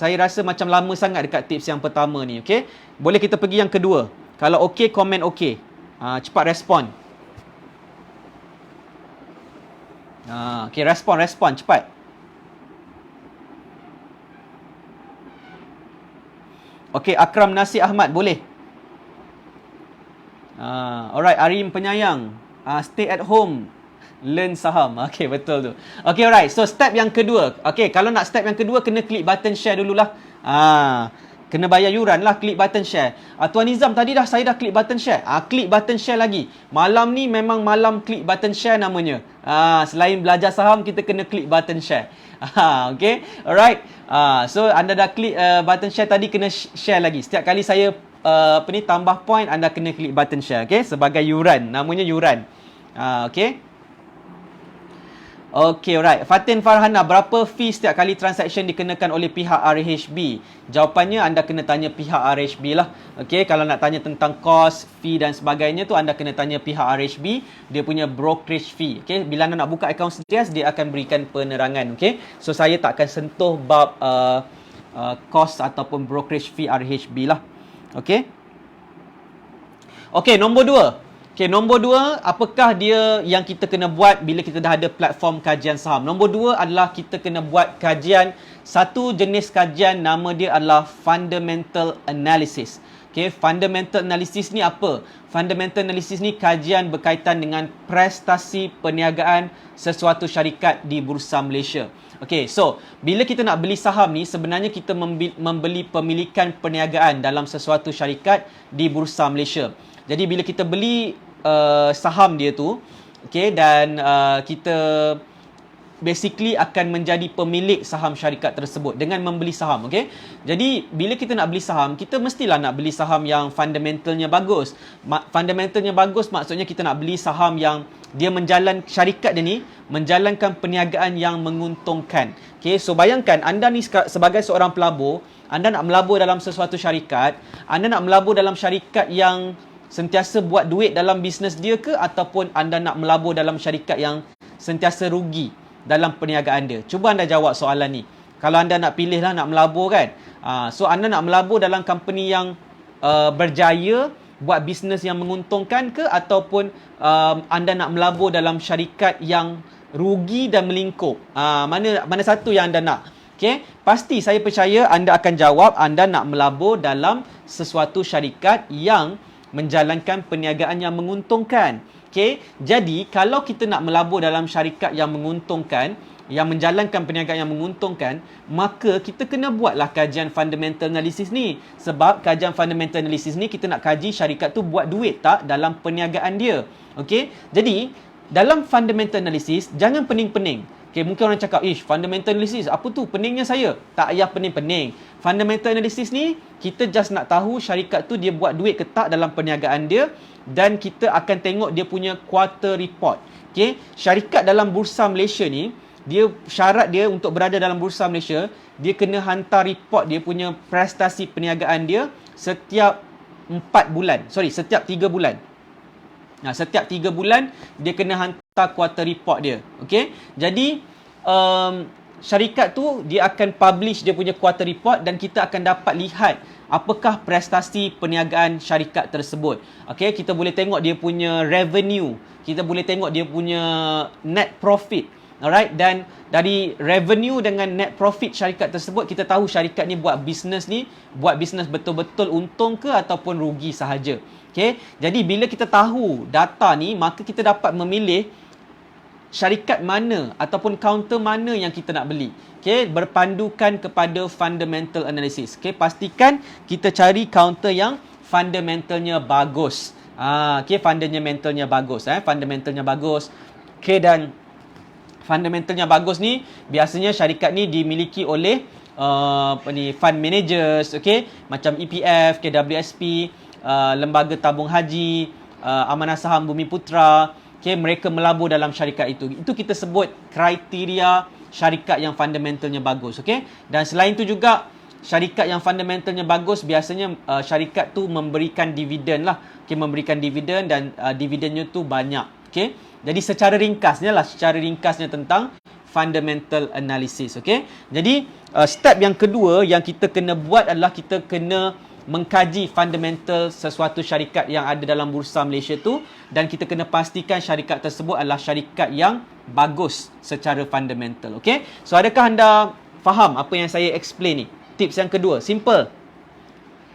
Saya rasa macam lama sangat dekat tips yang pertama ni. Okay, boleh kita pergi yang kedua. Kalau okey, komen okey. Cepat respon. Okay, respon cepat. Okay, Akram Nasir Ahmad, boleh. Alright, Arim Penyayang, stay at home, learn saham. Okay, betul tu. Okay, alright. So, step yang kedua. Okay, kalau nak step yang kedua, kena klik button share dululah. Kena bayar yuran lah, klik button share. Tuan Nizam, tadi saya dah klik button share. Klik button share lagi. Malam ni memang malam klik button share namanya. Selain belajar saham, kita kena klik button share. Okay, alright. So, anda dah klik button share tadi, kena share lagi. Setiap kali saya tambah point, anda kena klik button share. Okay, sebagai yuran. Namanya yuran. Okay. Okay, alright. Fatin Farhana, berapa fee setiap kali transaction dikenakan oleh pihak RHB? Jawapannya anda kena tanya pihak RHB lah. Okay, kalau nak tanya tentang cost, fee dan sebagainya tu anda kena tanya pihak RHB. Dia punya brokerage fee. Okay, bila anda nak buka akaun CTS, dia akan berikan penerangan. Okay, so saya tak akan sentuh bab cost ataupun brokerage fee RHB lah. Okay. Okay, nombor 2. Okay, nombor 2, apakah dia yang kita kena buat bila kita dah ada platform kajian saham? Nombor 2 adalah kita kena buat kajian, satu jenis kajian nama dia adalah fundamental analysis. Okay, fundamental analysis ni apa? Fundamental analysis ni kajian berkaitan dengan prestasi perniagaan sesuatu syarikat di Bursa Malaysia. Okay, so bila kita nak beli saham ni, sebenarnya kita membeli pemilikan perniagaan dalam sesuatu syarikat di Bursa Malaysia. Jadi bila kita beli saham dia tu, okay, dan kita basically akan menjadi pemilik saham syarikat tersebut dengan membeli saham, okay. Jadi bila kita nak beli saham, kita mestilah nak beli saham yang fundamentalnya bagus. Fundamentalnya bagus maksudnya kita nak beli saham yang dia syarikat dia ni menjalankan perniagaan yang menguntungkan. Okay, so bayangkan anda ni sebagai seorang pelabur, anda nak melabur dalam sesuatu syarikat, anda nak melabur dalam syarikat yang sentiasa buat duit dalam bisnes dia ke, ataupun anda nak melabur dalam syarikat yang sentiasa rugi dalam perniagaan dia? Cuba anda jawab soalan ni. Kalau anda nak pilih lah nak melabur kan, so anda nak melabur dalam company yang berjaya, buat bisnes yang menguntungkan ke, ataupun anda nak melabur dalam syarikat yang rugi dan melingkup? Mana satu yang anda nak? Okay, pasti saya percaya anda akan jawab anda nak melabur dalam sesuatu syarikat yang menjalankan perniagaan yang menguntungkan. Okay, jadi kalau kita nak melabur dalam syarikat yang menguntungkan, yang menjalankan perniagaan yang menguntungkan, maka kita kena buatlah kajian fundamental analysis ni. Sebab kajian fundamental analysis ni kita nak kaji syarikat tu buat duit tak dalam perniagaan dia. Okay, jadi dalam fundamental analysis jangan pening-pening. Okay, mungkin orang cakap, fundamental analysis, apa tu? Peningnya saya. Tak payah pening-pening. Fundamental analysis ni, kita just nak tahu syarikat tu dia buat duit ke tak dalam perniagaan dia, dan kita akan tengok dia punya quarter report. Okay, syarikat dalam Bursa Malaysia ni, syarat dia untuk berada dalam Bursa Malaysia, dia kena hantar report dia punya prestasi perniagaan dia setiap 3 bulan. Setiap 3 bulan dia kena hantar quarter report dia. Okay, jadi syarikat tu dia akan publish dia punya quarter report, dan kita akan dapat lihat apakah prestasi perniagaan syarikat tersebut. Okay, kita boleh tengok dia punya revenue, kita boleh tengok dia punya net profit. Alright, dan dari revenue dengan net profit syarikat tersebut, kita tahu syarikat ni buat bisnes betul-betul untung ke ataupun rugi sahaja. Okay, jadi bila kita tahu data ni, maka kita dapat memilih syarikat mana ataupun counter mana yang kita nak beli. Okay, berpandukan kepada fundamental analysis. Okay, pastikan kita cari counter yang fundamentalnya bagus. Okay, fundamentalnya bagus. Fundamentalnya bagus. Okay, dan fundamentalnya bagus ni biasanya syarikat ni dimiliki oleh fund managers, okay, macam EPF, KWSP, Lembaga Tabung Haji, Amanah Saham Bumi Putra. Okay, mereka melabur dalam syarikat itu. Itu kita sebut kriteria syarikat yang fundamentalnya bagus. Okay, dan selain itu juga syarikat yang fundamentalnya bagus biasanya syarikat tu memberikan dividen lah. Okay, memberikan dividen, dan dividennya tu banyak. Okay, jadi secara ringkasnya tentang fundamental analysis. Okay, jadi step yang kedua yang kita kena buat adalah kita kena mengkaji fundamental sesuatu syarikat yang ada dalam Bursa Malaysia tu, dan kita kena pastikan syarikat tersebut adalah syarikat yang bagus secara fundamental. Okay, so adakah anda faham apa yang saya explain ni? Tips yang kedua, simple.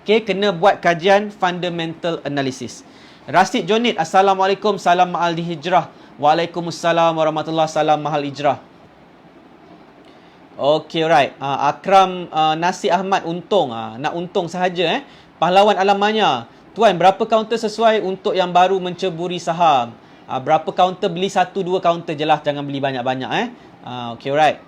Okay, kena buat kajian fundamental analysis. Rasid Jonit, Assalamualaikum, salam mahal di hijrah. Waalaikumsalam warahmatullahi, salam mahal hijrah. Okay, right. Akram Nasi Ahmad untung. Nak untung sahaja. Pahlawan Alamanya. Tuan, berapa kaunter sesuai untuk yang baru menceburi saham? Berapa kaunter? Beli 1-2 kaunter je lah. Jangan beli banyak-banyak. Okay, right.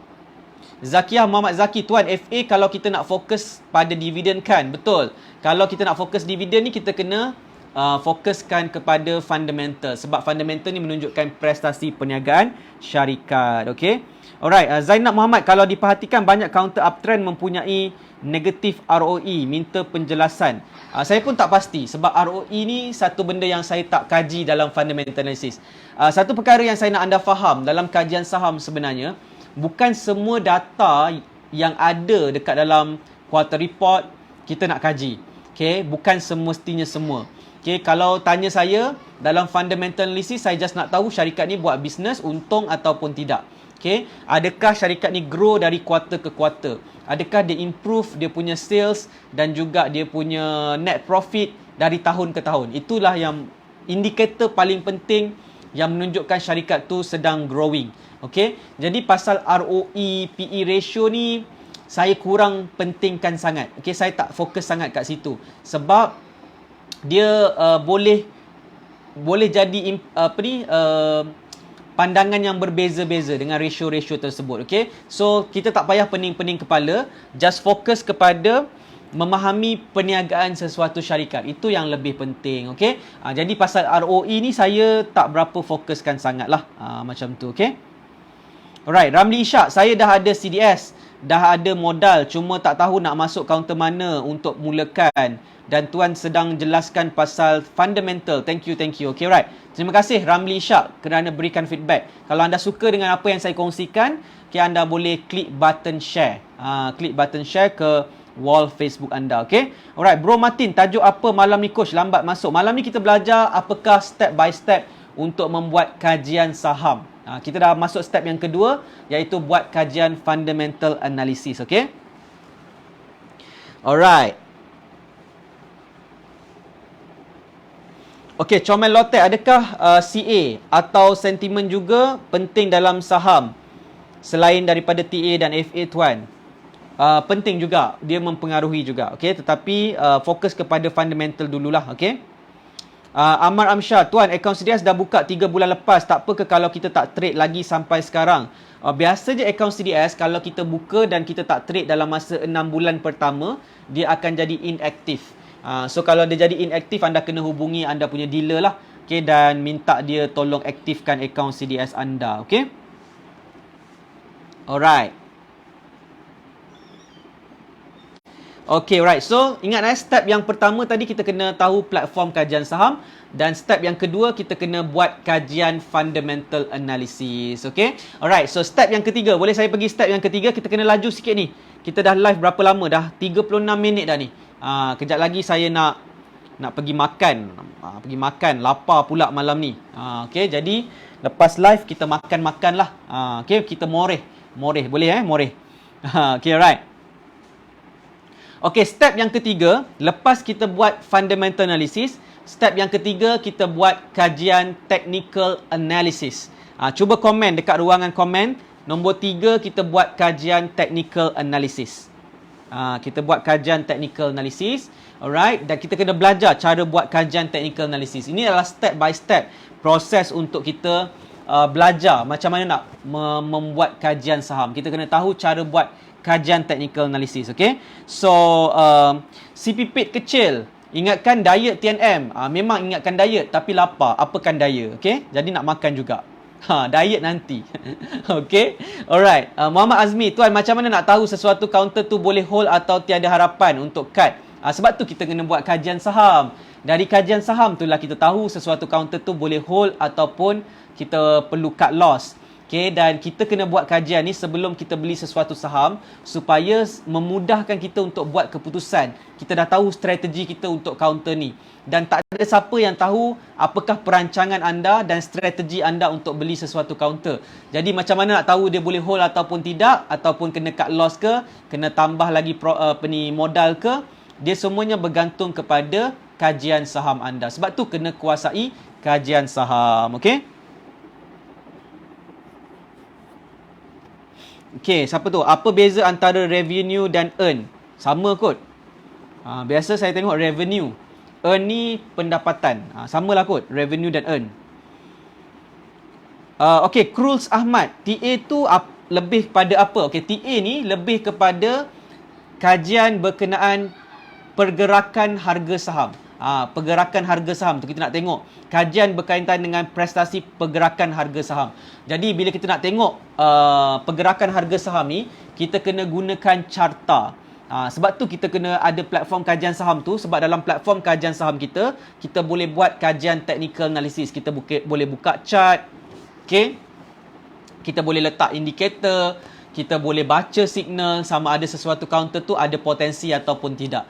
Zakiah Muhammad Zaki. Tuan, FA kalau kita nak fokus pada dividen kan? Betul. Kalau kita nak fokus dividen ni, kita kena fokuskan kepada fundamental, sebab fundamental ni menunjukkan prestasi perniagaan syarikat. Okay. Alright, Zainab Muhammad, kalau diperhatikan banyak counter uptrend mempunyai negatif ROE, minta penjelasan. Saya pun tak pasti sebab ROE ni satu benda yang saya tak kaji dalam fundamental analysis. Satu perkara yang saya nak anda faham dalam kajian saham sebenarnya, bukan semua data yang ada dekat dalam quarter report kita nak kaji. Okay, bukan semestinya semua. Okay, kalau tanya saya dalam fundamental analysis, saya just nak tahu syarikat ni buat bisnes untung ataupun tidak. Okay, adakah syarikat ni grow dari quarter ke quarter? Adakah dia improve dia punya sales dan juga dia punya net profit dari tahun ke tahun? Itulah yang indikator paling penting yang menunjukkan syarikat tu sedang growing. Okay, jadi pasal ROE, PE ratio ni saya kurang pentingkan sangat. Okay, saya tak fokus sangat kat situ sebab dia boleh jadi pandangan yang berbeza-beza dengan ratio-ratio tersebut. Okay, so kita tak payah pening-pening kepala, just fokus kepada memahami perniagaan sesuatu syarikat. Itu yang lebih penting. Okay, jadi pasal ROE ni saya tak berapa fokuskan sangat lah, macam tu. Okay, alright, Ramli Ishak, saya dah ada CDS, dah ada modal, cuma tak tahu nak masuk kaunter mana untuk mulakan. Dan tuan sedang jelaskan pasal fundamental. Thank you. Okay, right. Terima kasih Ramli Ishak kerana berikan feedback. Kalau anda suka dengan apa yang saya kongsikan, okay, anda boleh klik button share. Klik button share ke wall Facebook anda. Okay. Alright, Bro Martin, tajuk apa malam ni coach? Lambat masuk. Malam ni kita belajar apakah step by step untuk membuat kajian saham. Kita dah masuk step yang kedua, iaitu buat kajian fundamental analysis. Okay. Alright. Okey, Comel Lotek, adakah CA atau sentimen juga penting dalam saham selain daripada TA dan FA tuan? Penting juga, dia mempengaruhi juga. Okey, tetapi fokus kepada fundamental dululah. Okey. Amar Amsyar, tuan, akaun CDS dah buka 3 bulan lepas, tak apa ke kalau kita tak trade lagi sampai sekarang? Biasa je akaun CDS kalau kita buka dan kita tak trade dalam masa 6 bulan pertama, dia akan jadi inaktif. So kalau dia jadi inaktif, anda kena hubungi anda punya dealer lah, okay, dan minta dia tolong aktifkan akaun CDS anda. Okay, alright. Okay, right. So ingat step yang pertama tadi kita kena tahu platform kajian saham, dan step yang kedua kita kena buat kajian fundamental analysis. Okay, alright. So step yang ketiga, boleh saya pergi step yang ketiga? Kita kena laju sikit ni. Kita dah live berapa lama dah? 36 minit dah ni. Kejap lagi saya nak pergi makan. Pergi makan, lapar pula malam ni. Okay, jadi lepas live kita makan-makan lah. Okay, kita moreh. Boleh moreh. Okay, right. Okay, step yang ketiga, lepas kita buat fundamental analysis, step yang ketiga kita buat kajian technical analysis. Cuba komen dekat ruangan komen. Nombor 3, kita buat kajian technical analysis. Kita buat kajian technical analysis. Alright, dan kita kena belajar cara buat kajian technical analysis. Ini adalah step by step proses untuk kita belajar macam mana nak membuat kajian saham. Kita kena tahu cara buat kajian technical analysis. Okay, so CP Pit kecil, ingatkan diet TNM. Memang ingatkan diet, tapi lapar, apakan daya. Okay, jadi nak makan juga. Diet nanti. Okay, alright. Muhammad Azmi, tuan, macam mana nak tahu sesuatu counter tu boleh hold atau tiada harapan untuk cut? Sebab tu kita kena buat kajian saham. Dari kajian saham itulah kita tahu sesuatu counter tu boleh hold ataupun kita perlu cut loss. Okay, dan kita kena buat kajian ni sebelum kita beli sesuatu saham supaya memudahkan kita untuk buat keputusan. Kita dah tahu strategi kita untuk counter ni. Dan tak ada siapa yang tahu apakah perancangan anda dan strategi anda untuk beli sesuatu counter. Jadi macam mana nak tahu dia boleh hold ataupun tidak, ataupun kena cut loss ke, kena tambah lagi modal ke, dia semuanya bergantung kepada kajian saham anda. Sebab tu kena kuasai kajian saham. Okay? Okay, siapa tu? Apa beza antara revenue dan earn? Sama kot. Biasa saya tengok revenue. Earn ni pendapatan. Samalah kot, revenue dan earn. Okay, Kruls Ahmad. TA tu lebih kepada apa? Okay, TA ni lebih kepada kajian berkenaan pergerakan harga saham. pergerakan harga saham tu kita nak tengok kajian berkaitan dengan prestasi pergerakan harga saham. Jadi bila kita nak tengok pergerakan harga saham ni, kita kena gunakan carta. Sebab tu kita kena ada platform kajian saham tu, sebab dalam platform kajian saham kita boleh buat kajian technical analysis. Kita boleh buka chart, okay? Kita boleh letak indikator, kita boleh baca signal sama ada sesuatu counter tu ada potensi ataupun tidak.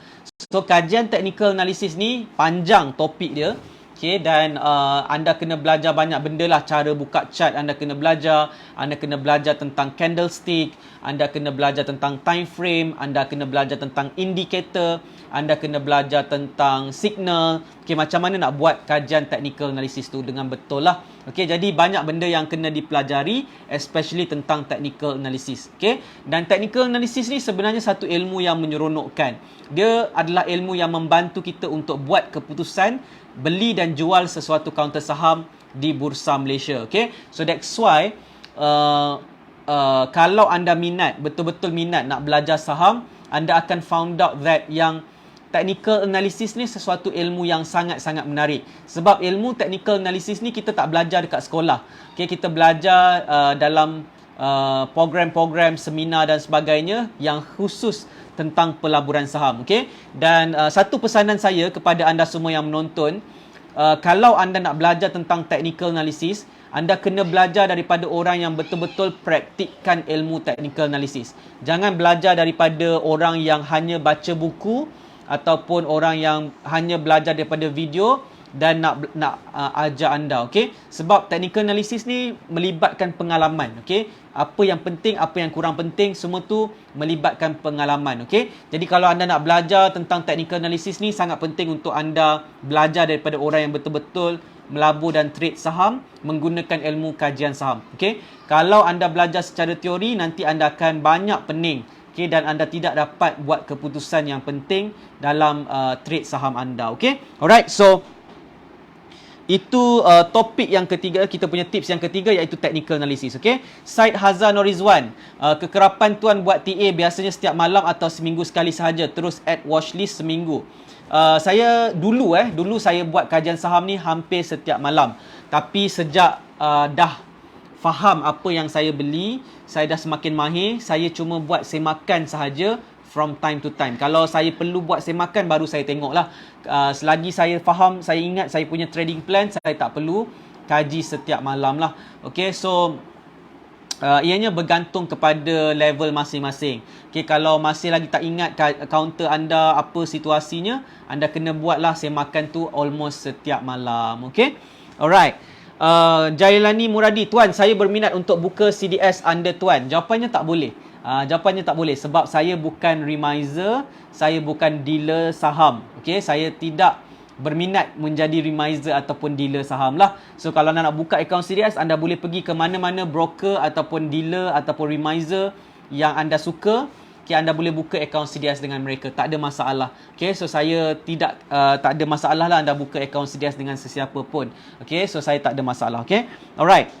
So kajian technical analysis ni panjang topik dia. Okay, dan anda kena belajar banyak benda lah. Cara buka chart anda kena belajar. Anda kena belajar tentang candlestick. Anda kena belajar tentang time frame. Anda kena belajar tentang indicator. Anda kena belajar tentang signal. Okay, macam mana nak buat kajian technical analysis tu dengan betul lah. Okay, jadi banyak benda yang kena dipelajari, especially tentang technical analysis. Okay, dan technical analysis ni sebenarnya satu ilmu yang menyeronokkan. Dia adalah ilmu yang membantu kita untuk buat keputusan beli dan jual sesuatu kaunter saham di Bursa Malaysia. Okay, so that's why kalau anda minat, betul-betul minat nak belajar saham, anda akan found out that yang technical analysis ni sesuatu ilmu yang sangat-sangat menarik. Sebab ilmu technical analysis ni kita tak belajar dekat sekolah. Okay, kita belajar dalam program-program, seminar dan sebagainya yang khusus tentang pelaburan saham. Okay? Dan satu pesanan saya kepada anda semua yang menonton, kalau anda nak belajar tentang technical analysis, anda kena belajar daripada orang yang betul-betul praktikkan ilmu technical analysis. Jangan belajar daripada orang yang hanya baca buku ataupun orang yang hanya belajar daripada video dan nak ajar anda, okey? Sebab technical analysis ni melibatkan pengalaman, okey? Apa yang penting, apa yang kurang penting, semua tu melibatkan pengalaman, okey? Jadi kalau anda nak belajar tentang technical analysis ni, sangat penting untuk anda belajar daripada orang yang betul-betul melabur dan trade saham menggunakan ilmu kajian saham, okey? Kalau anda belajar secara teori, nanti anda akan banyak pening, okey, dan anda tidak dapat buat keputusan yang penting dalam trade saham anda, okey? Alright, so itu topik yang ketiga, kita punya tips yang ketiga, iaitu technical analysis. Okay, Syed Hazan Norizwan, kekerapan tuan buat TA biasanya setiap malam atau seminggu sekali sahaja, terus add watchlist seminggu. Saya dulu saya buat kajian saham ni hampir setiap malam. Tapi sejak dah faham apa yang saya beli, saya dah semakin mahir, saya cuma buat semakan sahaja from time to time. Kalau saya perlu buat semakan, baru saya tengoklah. Selagi saya faham, saya ingat saya punya trading plan, saya tak perlu kaji setiap malam lah. Okay, so ianya bergantung kepada level masing-masing. Okay, kalau masih lagi tak ingat counter anda apa situasinya, anda kena buatlah semakan tu almost setiap malam. Okay, alright. Jailani Muradi, tuan, saya berminat untuk buka CDS under tuan. Jawapannya tak boleh. Jawapannya tak boleh sebab saya bukan remiser, saya bukan dealer saham. Okey, saya tidak berminat menjadi remiser ataupun dealer saham lah. So kalau anda nak buka akaun CDS, anda boleh pergi ke mana-mana broker ataupun dealer ataupun remiser yang anda suka. Okay, anda boleh buka akaun CDS dengan mereka, tak ada masalah. Okay, so saya tak ada masalah lah anda buka akaun CDS dengan sesiapa pun. Okay, so saya tak ada masalah. Okay, alright.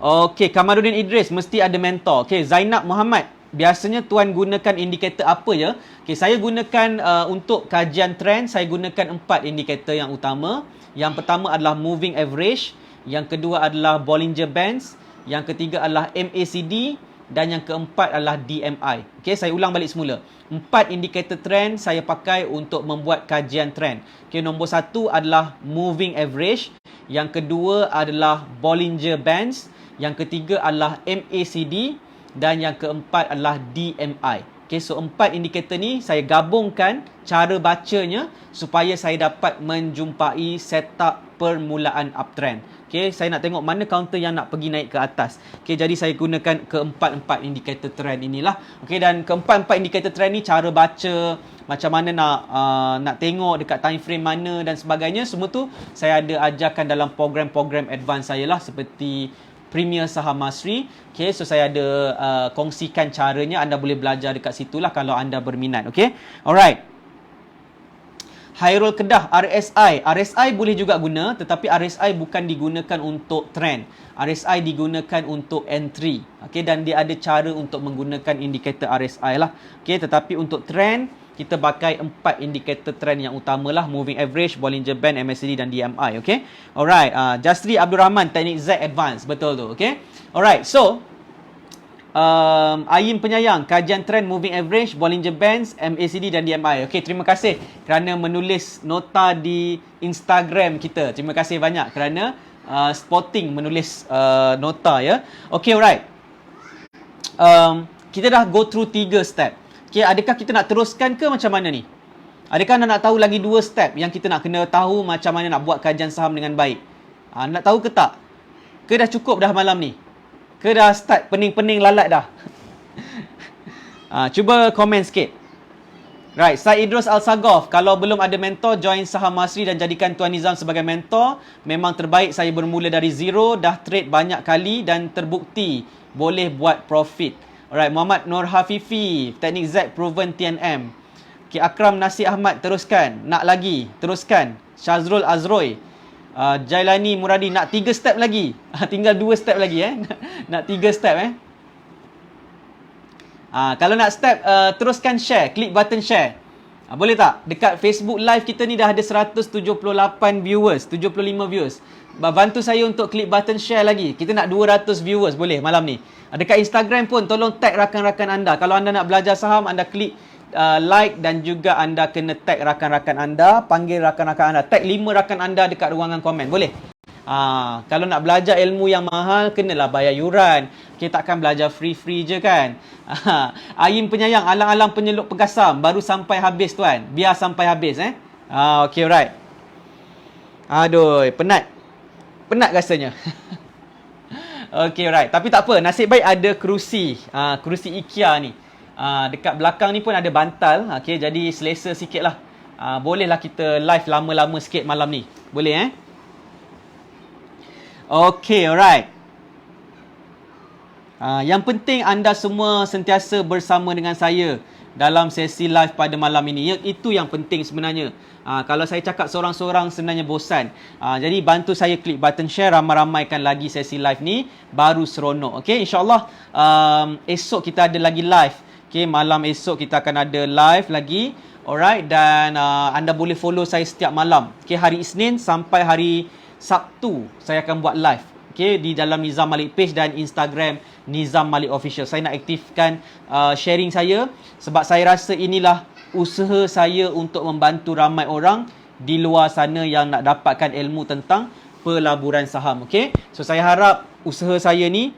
Okey, Kamaruddin Idris, mesti ada mentor. Okey, Zainab Muhammad, biasanya tuan gunakan indikator apa ya? Okey, saya gunakan untuk kajian trend, saya gunakan 4 indikator yang utama. Yang pertama adalah moving average, yang kedua adalah Bollinger Bands, yang ketiga adalah MACD dan yang keempat adalah DMI. Okey, saya ulang balik semula. 4 indikator trend saya pakai untuk membuat kajian trend. Okey, nombor 1 adalah moving average, yang kedua adalah Bollinger Bands, yang ketiga adalah MACD dan yang keempat adalah DMI. Okay, so 4 indikator ni saya gabungkan cara bacanya supaya saya dapat menjumpai setup permulaan uptrend. Okay, saya nak tengok mana counter yang nak pergi naik ke atas. Okay, jadi saya gunakan keempat-empat indikator trend inilah. Okay, dan keempat-empat indikator trend ni cara baca, macam mana nak tengok dekat time frame mana dan sebagainya, semua tu saya ada ajarkan dalam program-program advance saya lah, seperti Premier Saham Masri. Okay, so saya ada kongsikan caranya. Anda boleh belajar dekat situlah kalau anda berminat. Okay, alright. Hairul Kedah, RSI. RSI boleh juga guna, tetapi RSI bukan digunakan untuk trend. RSI digunakan untuk entry. Okay, dan dia ada cara untuk menggunakan indikator RSI lah. Okay, tetapi untuk trend, kita pakai 4 indikator trend yang utama lah, moving average, Bollinger Band, MACD dan DMI. Okay, alright. Jasri Abdul Rahman, teknik Z Advanced, betul tu. Okay, alright. So Ayim Penyayang, kajian trend, moving average, Bollinger Bands, MACD dan DMI. Okay, terima kasih kerana menulis nota di Instagram kita. Terima kasih banyak kerana spotting menulis nota ya. Okay, alright. Kita dah go through 3 step. Okay, adakah kita nak teruskan ke macam mana ni? Adakah anda nak tahu lagi 2 step yang kita nak kena tahu macam mana nak buat kajian saham dengan baik? Nak tahu ke tak? Ke dah cukup dah malam ni? Ke dah start pening-pening lalat dah? Cuba komen sikit. Right, Syed Idrus Al-Sagof, kalau belum ada mentor, join Saham Masri dan jadikan Tuan Nizam sebagai mentor. Memang terbaik, saya bermula dari zero, dah trade banyak kali dan terbukti boleh buat profit. Alright, Muhammad Nur Hafifi, teknik Z proven TNM. Okay, Akram Nasi Ahmad, teruskan. Nak lagi, teruskan. Syazrul Azroy, Jailani Muradi, nak 3 step lagi. Tinggal 2 step lagi nak 3 step kalau nak step, teruskan share, klik button share. Boleh tak? Dekat Facebook live kita ni dah ada 178 viewers, 75 viewers. Bantu saya untuk klik button share lagi. Kita nak 200 viewers, boleh malam ni. Dekat Instagram pun tolong tag rakan-rakan anda. Kalau anda nak belajar saham, anda klik like dan juga anda kena tag rakan-rakan anda, panggil rakan-rakan anda, tag 5 rakan anda dekat ruangan komen, boleh? Kalau nak belajar ilmu yang mahal, kenalah bayar yuran. Kita takkan belajar free-free je kan. Ayim Penyayang, alang-alang penyeluk pegasam, baru sampai habis tuan. Biar sampai habis okay, alright. Aduh, penat. Penat rasanya. Okay, alright. Tapi tak apa, nasib baik ada kerusi. Kerusi IKEA ni. Dekat belakang ni pun ada bantal. Okay, jadi selesa sikit lah. Bolehlah kita live lama-lama sikit malam ni. Boleh Okay, alright. Yang penting anda semua sentiasa bersama dengan saya dalam sesi live pada malam ini. Itu yang penting sebenarnya. Kalau saya cakap seorang-seorang sebenarnya bosan. Jadi bantu saya klik button share, ramai-ramaikan lagi sesi live ni, baru seronok. Okay, insyaAllah esok kita ada lagi live. Okay, malam esok kita akan ada live lagi. Alright, dan anda boleh follow saya setiap malam. Okay, hari Isnin sampai hari Sabtu saya akan buat live. Okay, di dalam Nizam Malik page dan Instagram Nizam Malik Official. Saya nak aktifkan sharing saya sebab saya rasa inilah usaha saya untuk membantu ramai orang di luar sana yang nak dapatkan ilmu tentang pelaburan saham. Okay, so saya harap usaha saya ni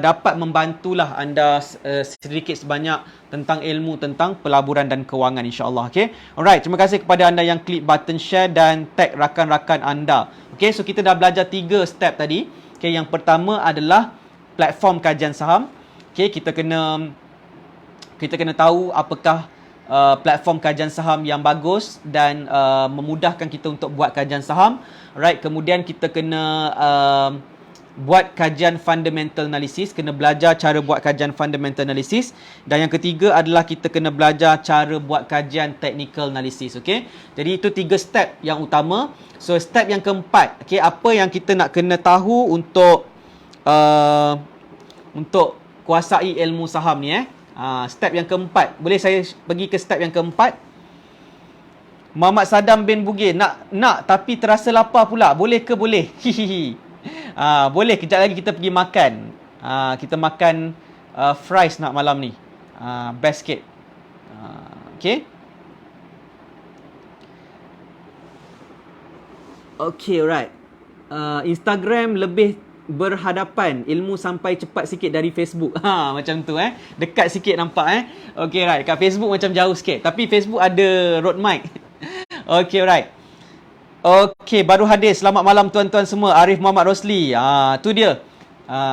dapat membantulah anda sedikit sebanyak tentang ilmu tentang pelaburan dan kewangan, insyaAllah. Okay, alright, terima kasih kepada anda yang klik button share dan tag rakan-rakan anda. Okay, so kita dah belajar 3 step tadi. Okay, yang pertama adalah platform kajian saham. Okay, kita kena tahu apakah platform kajian saham yang bagus dan memudahkan kita untuk buat kajian saham. Right, kemudian kita kena buat kajian fundamental analysis, kena belajar cara buat kajian fundamental analysis. Dan yang ketiga adalah kita kena belajar cara buat kajian technical analysis. Okay, jadi itu 3 step yang utama. So step yang keempat, okay, apa yang kita nak kena tahu untuk kuasai ilmu saham ni step yang keempat. Boleh saya pergi ke step yang keempat? Muhammad Sadam bin Bugir, nak tapi terasa lapar pula. Boleh ke? Boleh. Hihihi. Boleh, kejap lagi kita pergi makan. Kita makan fries nak malam ni. Best sikit. Okay. Okay, alright. Instagram lebih berhadapan, ilmu sampai cepat sikit dari Facebook. Macam tu dekat sikit nampak Okay, right. Kat Facebook macam jauh sikit, tapi Facebook ada road mic. Okay, right. Okay, baru hadir. Selamat malam tuan-tuan semua. Arif Muhammad Rosli. Tu dia.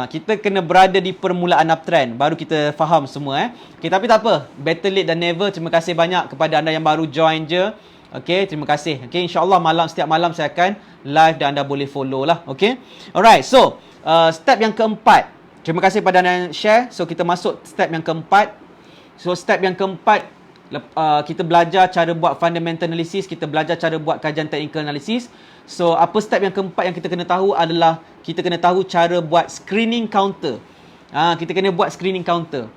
Kita kena berada di permulaan uptrend, baru kita faham semua Okay, tapi tak apa. Better late than never. Terima kasih banyak kepada anda yang baru join je. Okay, terima kasih. Okay, insyaAllah setiap malam saya akan live dan anda boleh follow lah. Okay, alright. So, step yang keempat. Terima kasih pada anda yang share. So, kita masuk step yang keempat. So, step yang keempat, kita belajar cara buat fundamental analysis, kita belajar cara buat kajian technical analysis. So, apa step yang keempat yang kita kena tahu adalah kita kena tahu cara buat screening counter. Kita kena buat screening counter.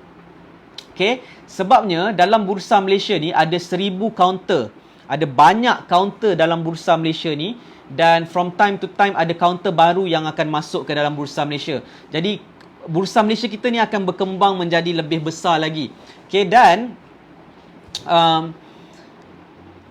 Okay, sebabnya dalam bursa Malaysia ni ada 1000 kaunter. Ada banyak kaunter dalam bursa Malaysia ni, dan from time to time ada kaunter baru yang akan masuk ke dalam bursa Malaysia. Jadi bursa Malaysia kita ni akan berkembang menjadi lebih besar lagi. Okay, dan 70%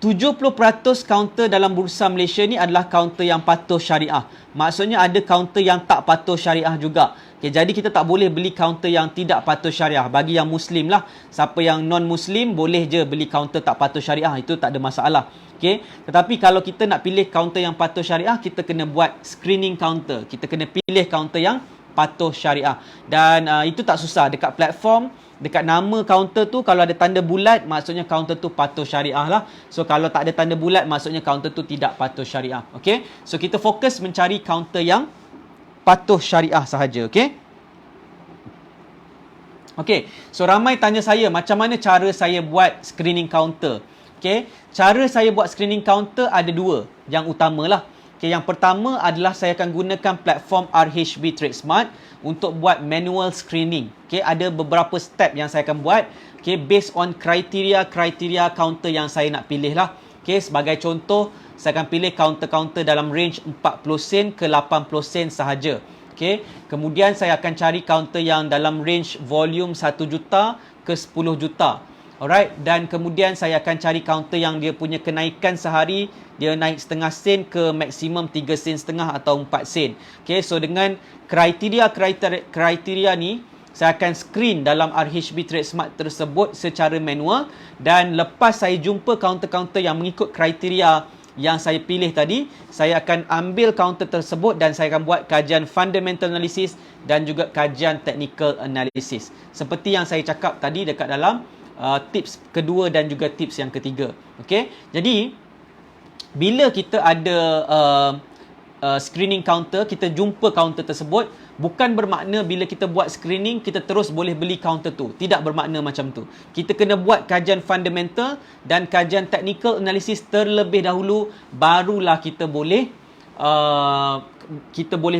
kaunter dalam bursa Malaysia ni adalah kaunter yang patuh syariah. Maksudnya ada kaunter yang tak patuh syariah juga. Okay, jadi kita tak boleh beli kaunter yang tidak patuh syariah. Bagi yang Muslim lah. Siapa yang non-Muslim boleh je beli kaunter tak patuh syariah. Itu tak ada masalah. Okay. Tetapi kalau kita nak pilih kaunter yang patuh syariah, kita kena buat screening counter. Kita kena pilih kaunter yang patuh syariah. Dan itu tak susah. Dekat platform, dekat nama kaunter tu, kalau ada tanda bulat, maksudnya kaunter tu patuh syariah lah. So kalau tak ada tanda bulat, maksudnya kaunter tu tidak patuh syariah. Okay. So kita fokus mencari kaunter yang patuh syariah sahaja. Okay. Okay. So ramai tanya saya, macam mana cara saya buat screening counter? Okay. Cara saya buat screening counter ada dua yang utama lah. Okay, yang pertama adalah saya akan gunakan platform RHB TradeSmart untuk buat manual screening. Okay, ada beberapa step yang saya akan buat. Okay, based on kriteria counter yang saya nak pilih lah. Okay, sebagai contoh, saya akan pilih counter-counter dalam range 40 sen ke 80 sen sahaja. Okay, kemudian saya akan cari counter yang dalam range volume 1 juta ke 10 juta. Alright, dan kemudian saya akan cari counter yang dia punya kenaikan sehari, dia naik setengah sen ke maksimum 3 sen setengah atau 4 sen. Okay, so dengan kriteria ni, saya akan screen dalam RHB TradeSmart tersebut secara manual, dan lepas saya jumpa counter-counter yang mengikut kriteria yang saya pilih tadi, saya akan ambil counter tersebut dan saya akan buat kajian fundamental analysis dan juga kajian technical analysis. Seperti yang saya cakap tadi dekat dalam tips kedua dan juga tips yang ketiga. Okay, jadi bila kita ada screening counter, kita jumpa counter tersebut, bukan bermakna bila kita buat screening kita terus boleh beli counter tu. Tidak bermakna macam tu. Kita kena buat kajian fundamental dan kajian technical analysis terlebih dahulu, barulah kita boleh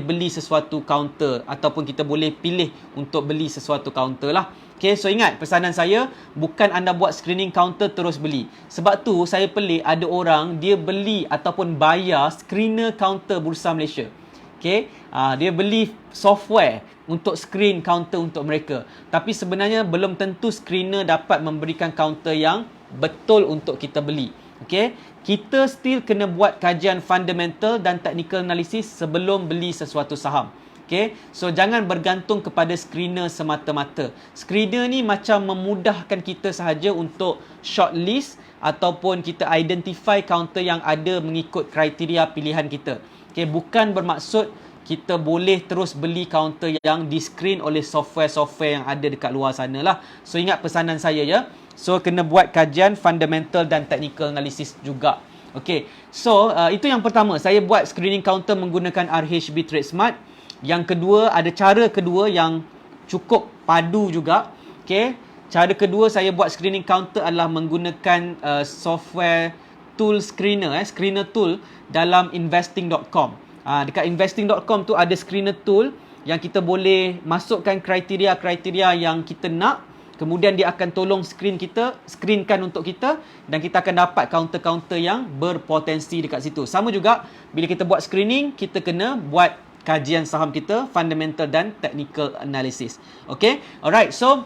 beli sesuatu counter, ataupun kita boleh pilih untuk beli sesuatu counter lah. Okay, so ingat pesanan saya, bukan anda buat screening counter terus beli. Sebab tu saya pelik ada orang dia beli ataupun bayar screener counter Bursa Malaysia. Okay, dia beli software untuk screen counter untuk mereka. Tapi sebenarnya belum tentu screener dapat memberikan counter yang betul untuk kita beli. Okay, kita still kena buat kajian fundamental dan technical analysis sebelum beli sesuatu saham. Okay, so jangan bergantung kepada screener semata-mata. Screener ni macam memudahkan kita sahaja untuk shortlist ataupun kita identify counter yang ada mengikut kriteria pilihan kita. Okay, bukan bermaksud kita boleh terus beli counter yang di-screen oleh software-software yang ada dekat luar sana lah. So ingat pesanan saya ya. So kena buat kajian fundamental dan technical analysis juga. Okay, so itu yang pertama. Saya buat screening counter menggunakan RHB TradeSmart. Yang kedua, ada cara kedua yang cukup padu juga. Okay, cara kedua saya buat screening counter adalah menggunakan software tool screener, screener tool dalam investing.com. Dekat investing.com tu ada screener tool yang kita boleh masukkan kriteria-kriteria yang kita nak. Kemudian dia akan tolong screenkan untuk kita, dan kita akan dapat counter-counter yang berpotensi dekat situ. Sama juga bila kita buat screening, kita kena buat kajian saham kita, fundamental dan technical analysis. Okay, alright. So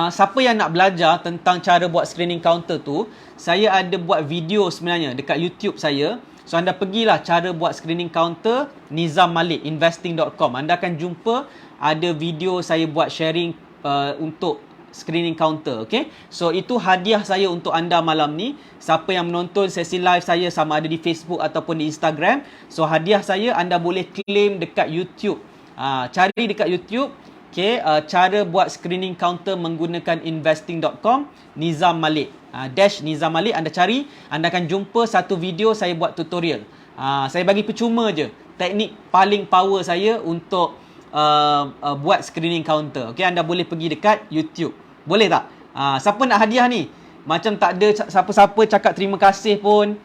siapa yang nak belajar tentang cara buat screening counter tu, saya ada buat video sebenarnya dekat YouTube saya. So anda pergilah cara buat screening counter Nizam Malik, investing.com. Anda akan jumpa ada video saya buat sharing untuk screening counter. Okay, so itu hadiah saya untuk anda malam ni. Siapa yang menonton sesi live saya, sama ada di Facebook ataupun di Instagram, so hadiah saya anda boleh claim dekat YouTube. Cari dekat YouTube, okay, cara buat screening counter menggunakan investing.com Nizam Malik, dash Nizam Malik. Anda cari, anda akan jumpa satu video saya buat tutorial. Saya bagi percuma je teknik paling power saya untuk buat screening counter. Okay, anda boleh pergi dekat YouTube. Boleh tak? Siapa nak hadiah ni? Macam tak ada siapa-siapa cakap terima kasih pun.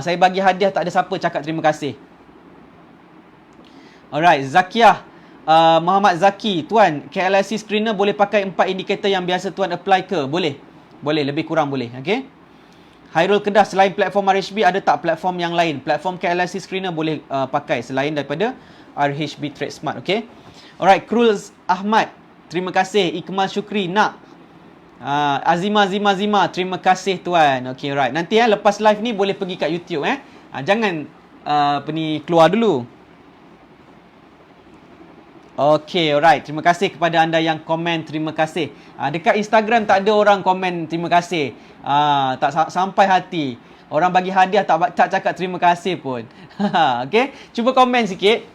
Saya bagi hadiah, tak ada siapa cakap terima kasih. Alright, Zakiah. Muhammad Zaki, Tuan, KLIC screener boleh pakai 4 indikator yang biasa Tuan apply ke? Boleh. Boleh, lebih kurang boleh. Okay. Hairul Kedah, selain platform RHB, ada tak platform yang lain? Platform KLIC screener boleh pakai selain daripada RHB Trade Smart. Okay. Alright, Kruz Ahmad, terima kasih. Ikmal Syukri, nak. Azima, terima kasih Tuan. Okay, right. Nanti lepas live ni boleh pergi kat YouTube. Jangan keluar dulu. Okay, alright. Terima kasih kepada anda yang komen. Terima kasih. Dekat Instagram tak ada orang komen terima kasih. Tak sampai hati. Orang bagi hadiah tak cakap terima kasih pun. Okay, cuba komen sikit.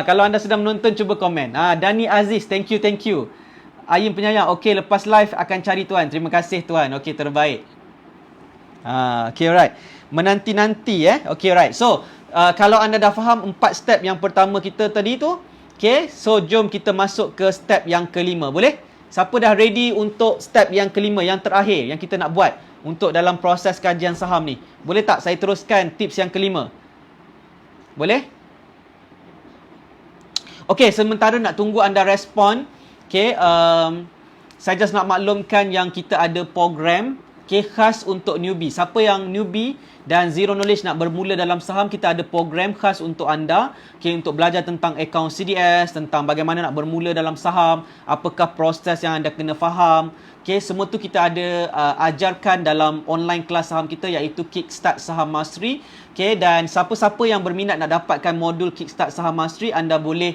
Kalau anda sedang menonton, cuba komen. Dani Aziz, thank you. Ayim Penyayang, okay, lepas live akan cari Tuan. Terima kasih Tuan. Okay, terbaik. Okay, alright. Menanti-nanti Okay, alright. So, kalau anda dah faham 4 step yang pertama kita tadi tu, okay, so jom kita masuk ke step yang kelima. Boleh? Siapa dah ready untuk step yang kelima, yang terakhir, yang kita nak buat untuk dalam proses kajian saham ni? Boleh tak saya teruskan tips yang kelima? Boleh? Okay, sementara nak tunggu anda respon, okay, saya just nak maklumkan yang kita ada program, okay, khas untuk newbie. Siapa yang newbie dan zero knowledge nak bermula dalam saham, kita ada program khas untuk anda, okay, untuk belajar tentang account CDS, tentang bagaimana nak bermula dalam saham, apakah proses yang anda kena faham. Okay, semua tu kita ada ajarkan dalam online kelas saham kita, iaitu Kickstart Saham Mastery. Okay, dan siapa-siapa yang berminat nak dapatkan modul Kickstart Saham Mastery, anda boleh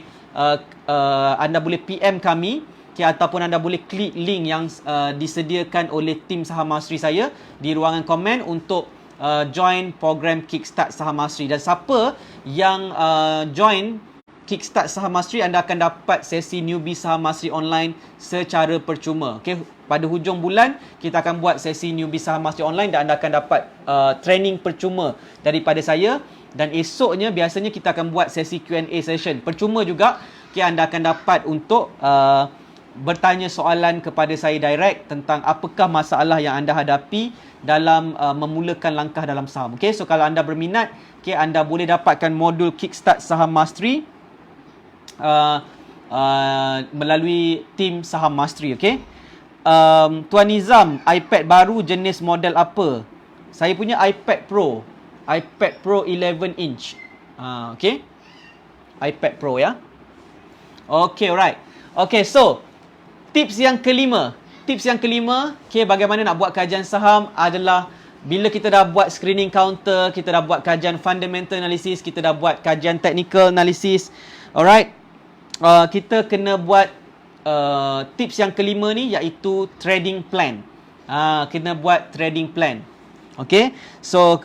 PM kami, okay, ataupun anda boleh klik link yang disediakan oleh tim Saham Mastery saya di ruangan komen untuk join program Kickstart Saham Mastery. Dan siapa yang join Kickstart Saham Mastery, anda akan dapat sesi newbie Saham Mastery online secara percuma. Okay, pada hujung bulan kita akan buat sesi newbie Saham Mastery online dan anda akan dapat training percuma daripada saya. Dan esoknya biasanya kita akan buat sesi Q&A session percuma juga. Okay, anda akan dapat untuk bertanya soalan kepada saya direct tentang apakah masalah yang anda hadapi dalam memulakan langkah dalam saham. Okay, so kalau anda berminat, okay, anda boleh dapatkan modul Kickstart Saham Mastery melalui tim Saham Mastery. Okay, Tuan Nizam, iPad baru jenis model apa? Saya punya iPad Pro 11 inch. Okay, iPad Pro ya. Okay, alright. Okay, so tips yang kelima, okay, bagaimana nak buat kajian saham adalah bila kita dah buat screening counter, kita dah buat kajian fundamental analysis, kita dah buat kajian technical analysis. Alright, kita kena buat tips yang kelima ni, iaitu trading plan. Kena buat trading plan. Okay, so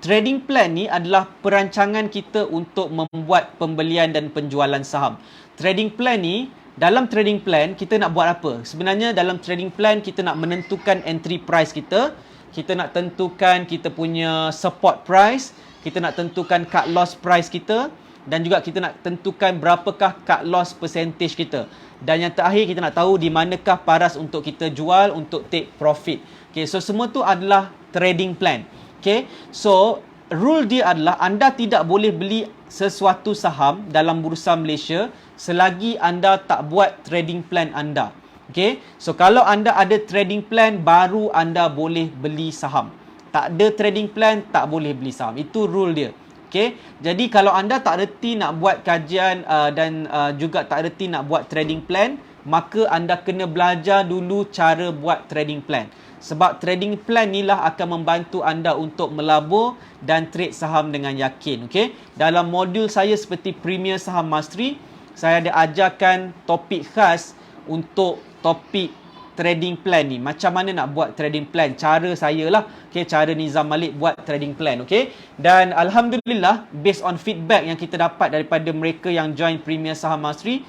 trading plan ni adalah perancangan kita untuk membuat pembelian dan penjualan saham. Trading plan ni, dalam trading plan kita nak buat apa? Sebenarnya dalam trading plan kita nak menentukan entry price kita, kita nak tentukan kita punya support price, kita nak tentukan cut loss price kita, dan juga kita nak tentukan berapakah cut loss percentage kita. Dan yang terakhir, kita nak tahu di manakah paras untuk kita jual, untuk take profit. Okay, so semua tu adalah trading plan. Okay, so rule dia adalah anda tidak boleh beli sesuatu saham dalam Bursa Malaysia selagi anda tak buat trading plan anda. Okay, so kalau anda ada trading plan, baru anda boleh beli saham. Tak ada trading plan, tak boleh beli saham. Itu rule dia. Okay, jadi kalau anda tak reti nak buat kajian dan juga tak reti nak buat trading plan, maka anda kena belajar dulu cara buat trading plan. Sebab trading plan ni lah akan membantu anda untuk melabur dan trade saham dengan yakin. Okay, dalam modul saya seperti Premier Saham Mastery, saya ada ajarkan topik khas untuk topik trading plan ni. Macam mana nak buat trading plan, cara saya lah. Okay, cara Nizam Malik buat trading plan. Okay, dan Alhamdulillah, based on feedback yang kita dapat daripada mereka yang join Premier Saham Mastery,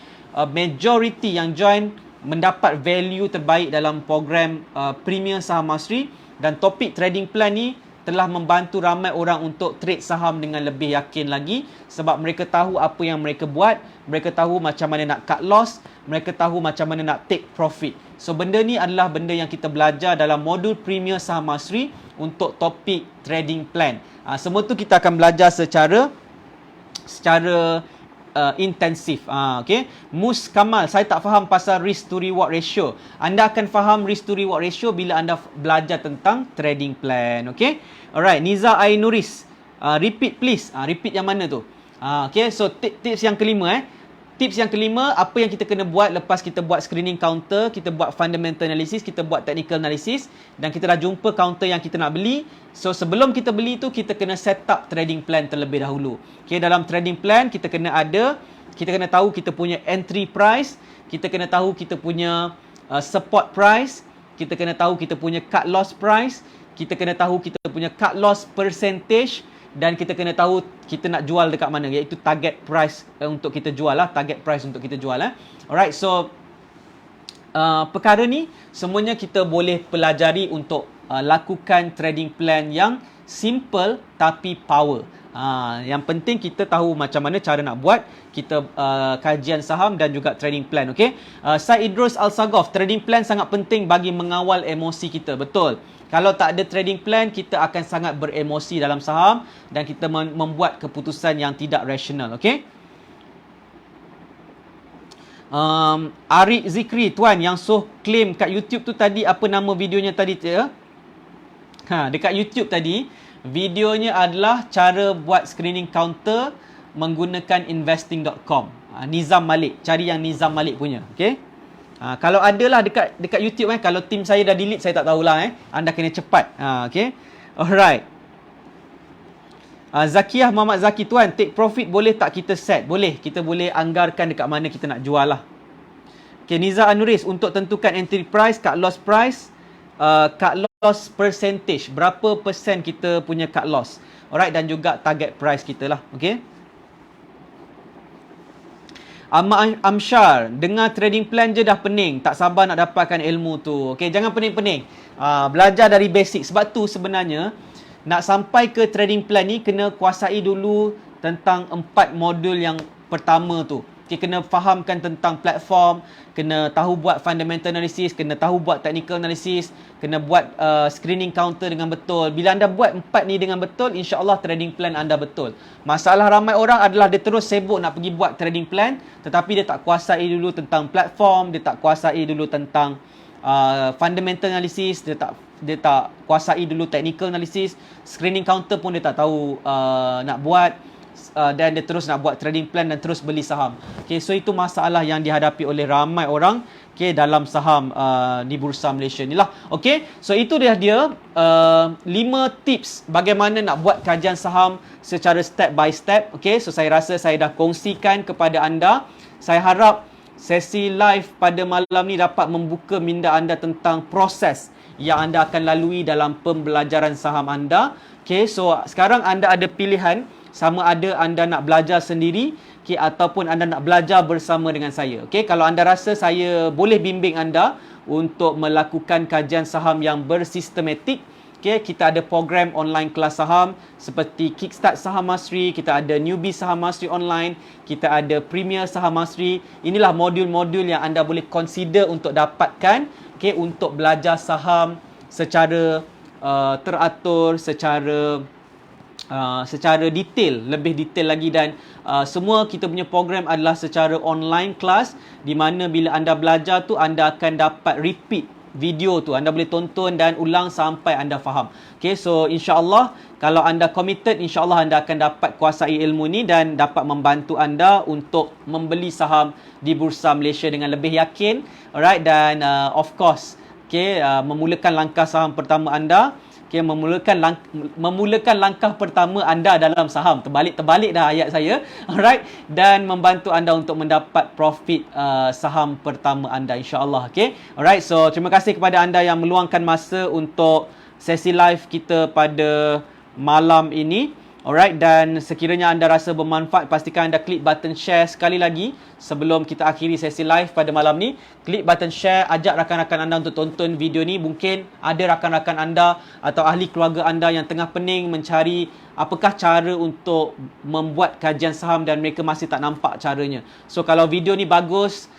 majority yang join mendapat value terbaik dalam program Premier Saham Mastery. Dan topik trading plan ni telah membantu ramai orang untuk trade saham dengan lebih yakin lagi. Sebab mereka tahu apa yang mereka buat, mereka tahu macam mana nak cut loss, mereka tahu macam mana nak take profit. So benda ni adalah benda yang kita belajar dalam modul Premier Saham Mastery untuk topik trading plan. Semua tu kita akan belajar secara intensif. Okay. Mus Kamal, saya tak faham pasal risk to reward ratio. Anda akan faham risk to reward ratio bila anda belajar tentang trading plan. Okay. Alright, Niza Ainuris, repeat please. Repeat yang mana tu? Okay, so tips yang kelima Tips yang kelima, apa yang kita kena buat lepas kita buat screening counter, kita buat fundamental analysis, kita buat technical analysis dan kita dah jumpa counter yang kita nak beli. So sebelum kita beli tu, kita kena set up trading plan terlebih dahulu. Okay, dalam trading plan kita kena tahu kita punya entry price, kita kena tahu kita punya support price, kita kena tahu kita punya cut loss price, kita kena tahu kita punya cut loss percentage, dan kita kena tahu kita nak jual dekat mana, iaitu target price untuk kita jual lah, Alright, so perkara ni semuanya kita boleh pelajari untuk lakukan trading plan yang simple tapi power. Yang penting kita tahu macam mana cara nak buat kita kajian saham dan juga trading plan. Okay, Syed Idrus Al-Sagof, trading plan sangat penting bagi mengawal emosi kita. Betul. Kalau tak ada trading plan, kita akan sangat beremosi dalam saham dan kita membuat keputusan yang tidak rasional. Okay. Arik Zikri, tuan yang claim kat YouTube tu tadi, apa nama videonya tadi tu ya? Dekat YouTube tadi, videonya adalah cara buat screening counter menggunakan investing.com. Nizam Malik, cari yang Nizam Malik punya. Okay. Kalau ada lah dekat YouTube kalau tim saya dah delete, saya tak tahulah anda kena cepat. Okay. Alright. Zakiah Muhammad Zaki, tuan, take profit boleh tak kita set? Boleh, kita boleh anggarkan dekat mana kita nak jual lah. Okay, Niza Anuris, untuk tentukan entry price, cut loss price, cut loss percentage, berapa persen kita punya cut loss. Alright, dan juga target price kita lah. Okay. Ahmad Amsyar, dengar trading plan je dah pening, tak sabar nak dapatkan ilmu tu. Okay, jangan pening-pening. Belajar dari basic. Sebab tu sebenarnya nak sampai ke trading plan ni kena kuasai dulu tentang 4 modul yang pertama tu. Okay, kena fahamkan tentang platform, kena tahu buat fundamental analysis, kena tahu buat technical analysis, kena buat screening counter dengan betul. Bila anda buat 4 ni dengan betul, insya-Allah trading plan anda betul. Masalah ramai orang adalah dia terus sibuk nak pergi buat trading plan, tetapi dia tak kuasai dulu tentang platform, dia tak kuasai dulu tentang fundamental analysis, dia tak kuasai dulu technical analysis, screening counter pun dia tak tahu nak buat. Dan dia terus nak buat trading plan dan terus beli saham. Okay, so itu masalah yang dihadapi oleh ramai orang dalam saham di Bursa Malaysia ni lah. Okay, so itu dia 5 tips bagaimana nak buat kajian saham secara step by step. Okay, so saya rasa saya dah kongsikan kepada anda. Saya harap sesi live pada malam ni dapat membuka minda anda tentang proses yang anda akan lalui dalam pembelajaran saham anda. Okay, so sekarang anda ada pilihan, sama ada anda nak belajar sendiri ataupun anda nak belajar bersama dengan saya. Okay, kalau anda rasa saya boleh bimbing anda untuk melakukan kajian saham yang bersistematik, kita ada program online kelas saham seperti Kickstart Saham Mastery, kita ada Newbie Saham Mastery Online, kita ada Premier Saham Mastery. Inilah modul-modul yang anda boleh consider untuk dapatkan untuk belajar saham secara teratur, secara detail, lebih detail lagi, dan semua kita punya program adalah secara online class, di mana bila anda belajar tu anda akan dapat repeat video tu, anda boleh tonton dan ulang sampai anda faham. Okay, so insya-Allah kalau anda committed, insya-Allah anda akan dapat kuasai ilmu ni dan dapat membantu anda untuk membeli saham di Bursa Malaysia dengan lebih yakin. Alright, dan of course memulakan langkah saham pertama anda. Okay, memulakan langkah pertama anda dalam saham. Terbalik dah ayat saya. Alright, dan membantu anda untuk mendapat profit saham pertama anda, insya-Allah. Okay. Alright, so terima kasih kepada anda yang meluangkan masa untuk sesi live kita pada malam ini. Alright, dan sekiranya anda rasa bermanfaat, pastikan anda klik button share sekali lagi sebelum kita akhiri sesi live pada malam ni. Klik button share, ajak rakan-rakan anda untuk tonton video ni. Mungkin ada rakan-rakan anda atau ahli keluarga anda yang tengah pening mencari apakah cara untuk membuat kajian saham dan mereka masih tak nampak caranya. So kalau video ni bagus,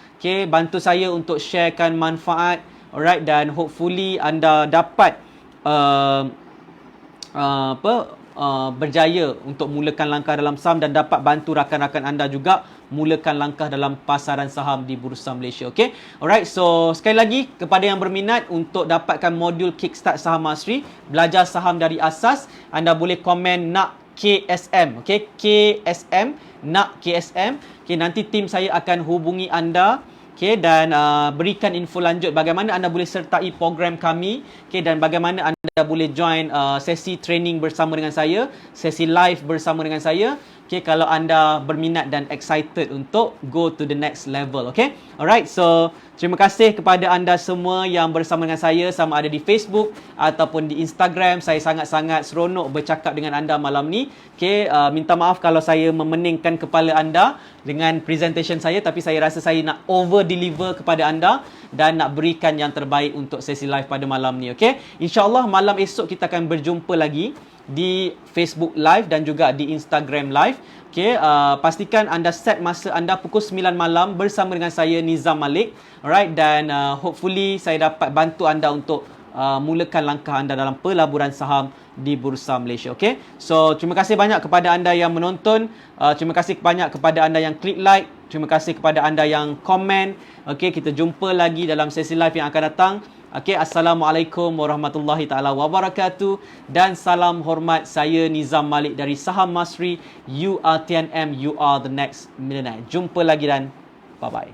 bantu saya untuk sharekan manfaat. Alright, dan hopefully anda dapat berjaya untuk mulakan langkah dalam saham dan dapat bantu rakan-rakan anda juga mulakan langkah dalam pasaran saham di Bursa Malaysia. Okay, alright, so sekali lagi kepada yang berminat untuk dapatkan modul Kickstart Saham Mastery, belajar saham dari asas, anda boleh komen nak KSM, okay, KSM, nak KSM. Okay, nanti tim saya akan hubungi anda, okay, dan berikan info lanjut bagaimana anda boleh sertai program kami, okay, dan bagaimana anda boleh join sesi training bersama dengan saya, sesi live bersama dengan saya, okay, kalau anda berminat dan excited untuk go to the next level. Okay, alright, so terima kasih kepada anda semua yang bersama dengan saya, sama ada di Facebook ataupun di Instagram. Saya sangat-sangat seronok bercakap dengan anda malam ni. Okay, minta maaf kalau saya memeningkan kepala anda dengan presentation saya, tapi saya rasa saya nak over deliver kepada anda dan nak berikan yang terbaik untuk sesi live pada malam ni. Okay, InsyaAllah malam esok kita akan berjumpa lagi di Facebook Live dan juga di Instagram Live. Okay, pastikan anda set masa anda pukul 9 malam bersama dengan saya, Nizam Malik. Alright, dan hopefully saya dapat bantu anda untuk mulakan langkah anda dalam pelaburan saham di Bursa Malaysia. Okay, so terima kasih banyak kepada anda yang menonton, terima kasih banyak kepada anda yang klik like, terima kasih kepada anda yang komen. Okay, kita jumpa lagi dalam sesi live yang akan datang. Okay, Assalamualaikum warahmatullahi taala wabarakatuh dan salam hormat, saya Nizam Malik dari Saham Mastery. You are TNM, you are the next millionaire. Jumpa lagi dan bye-bye.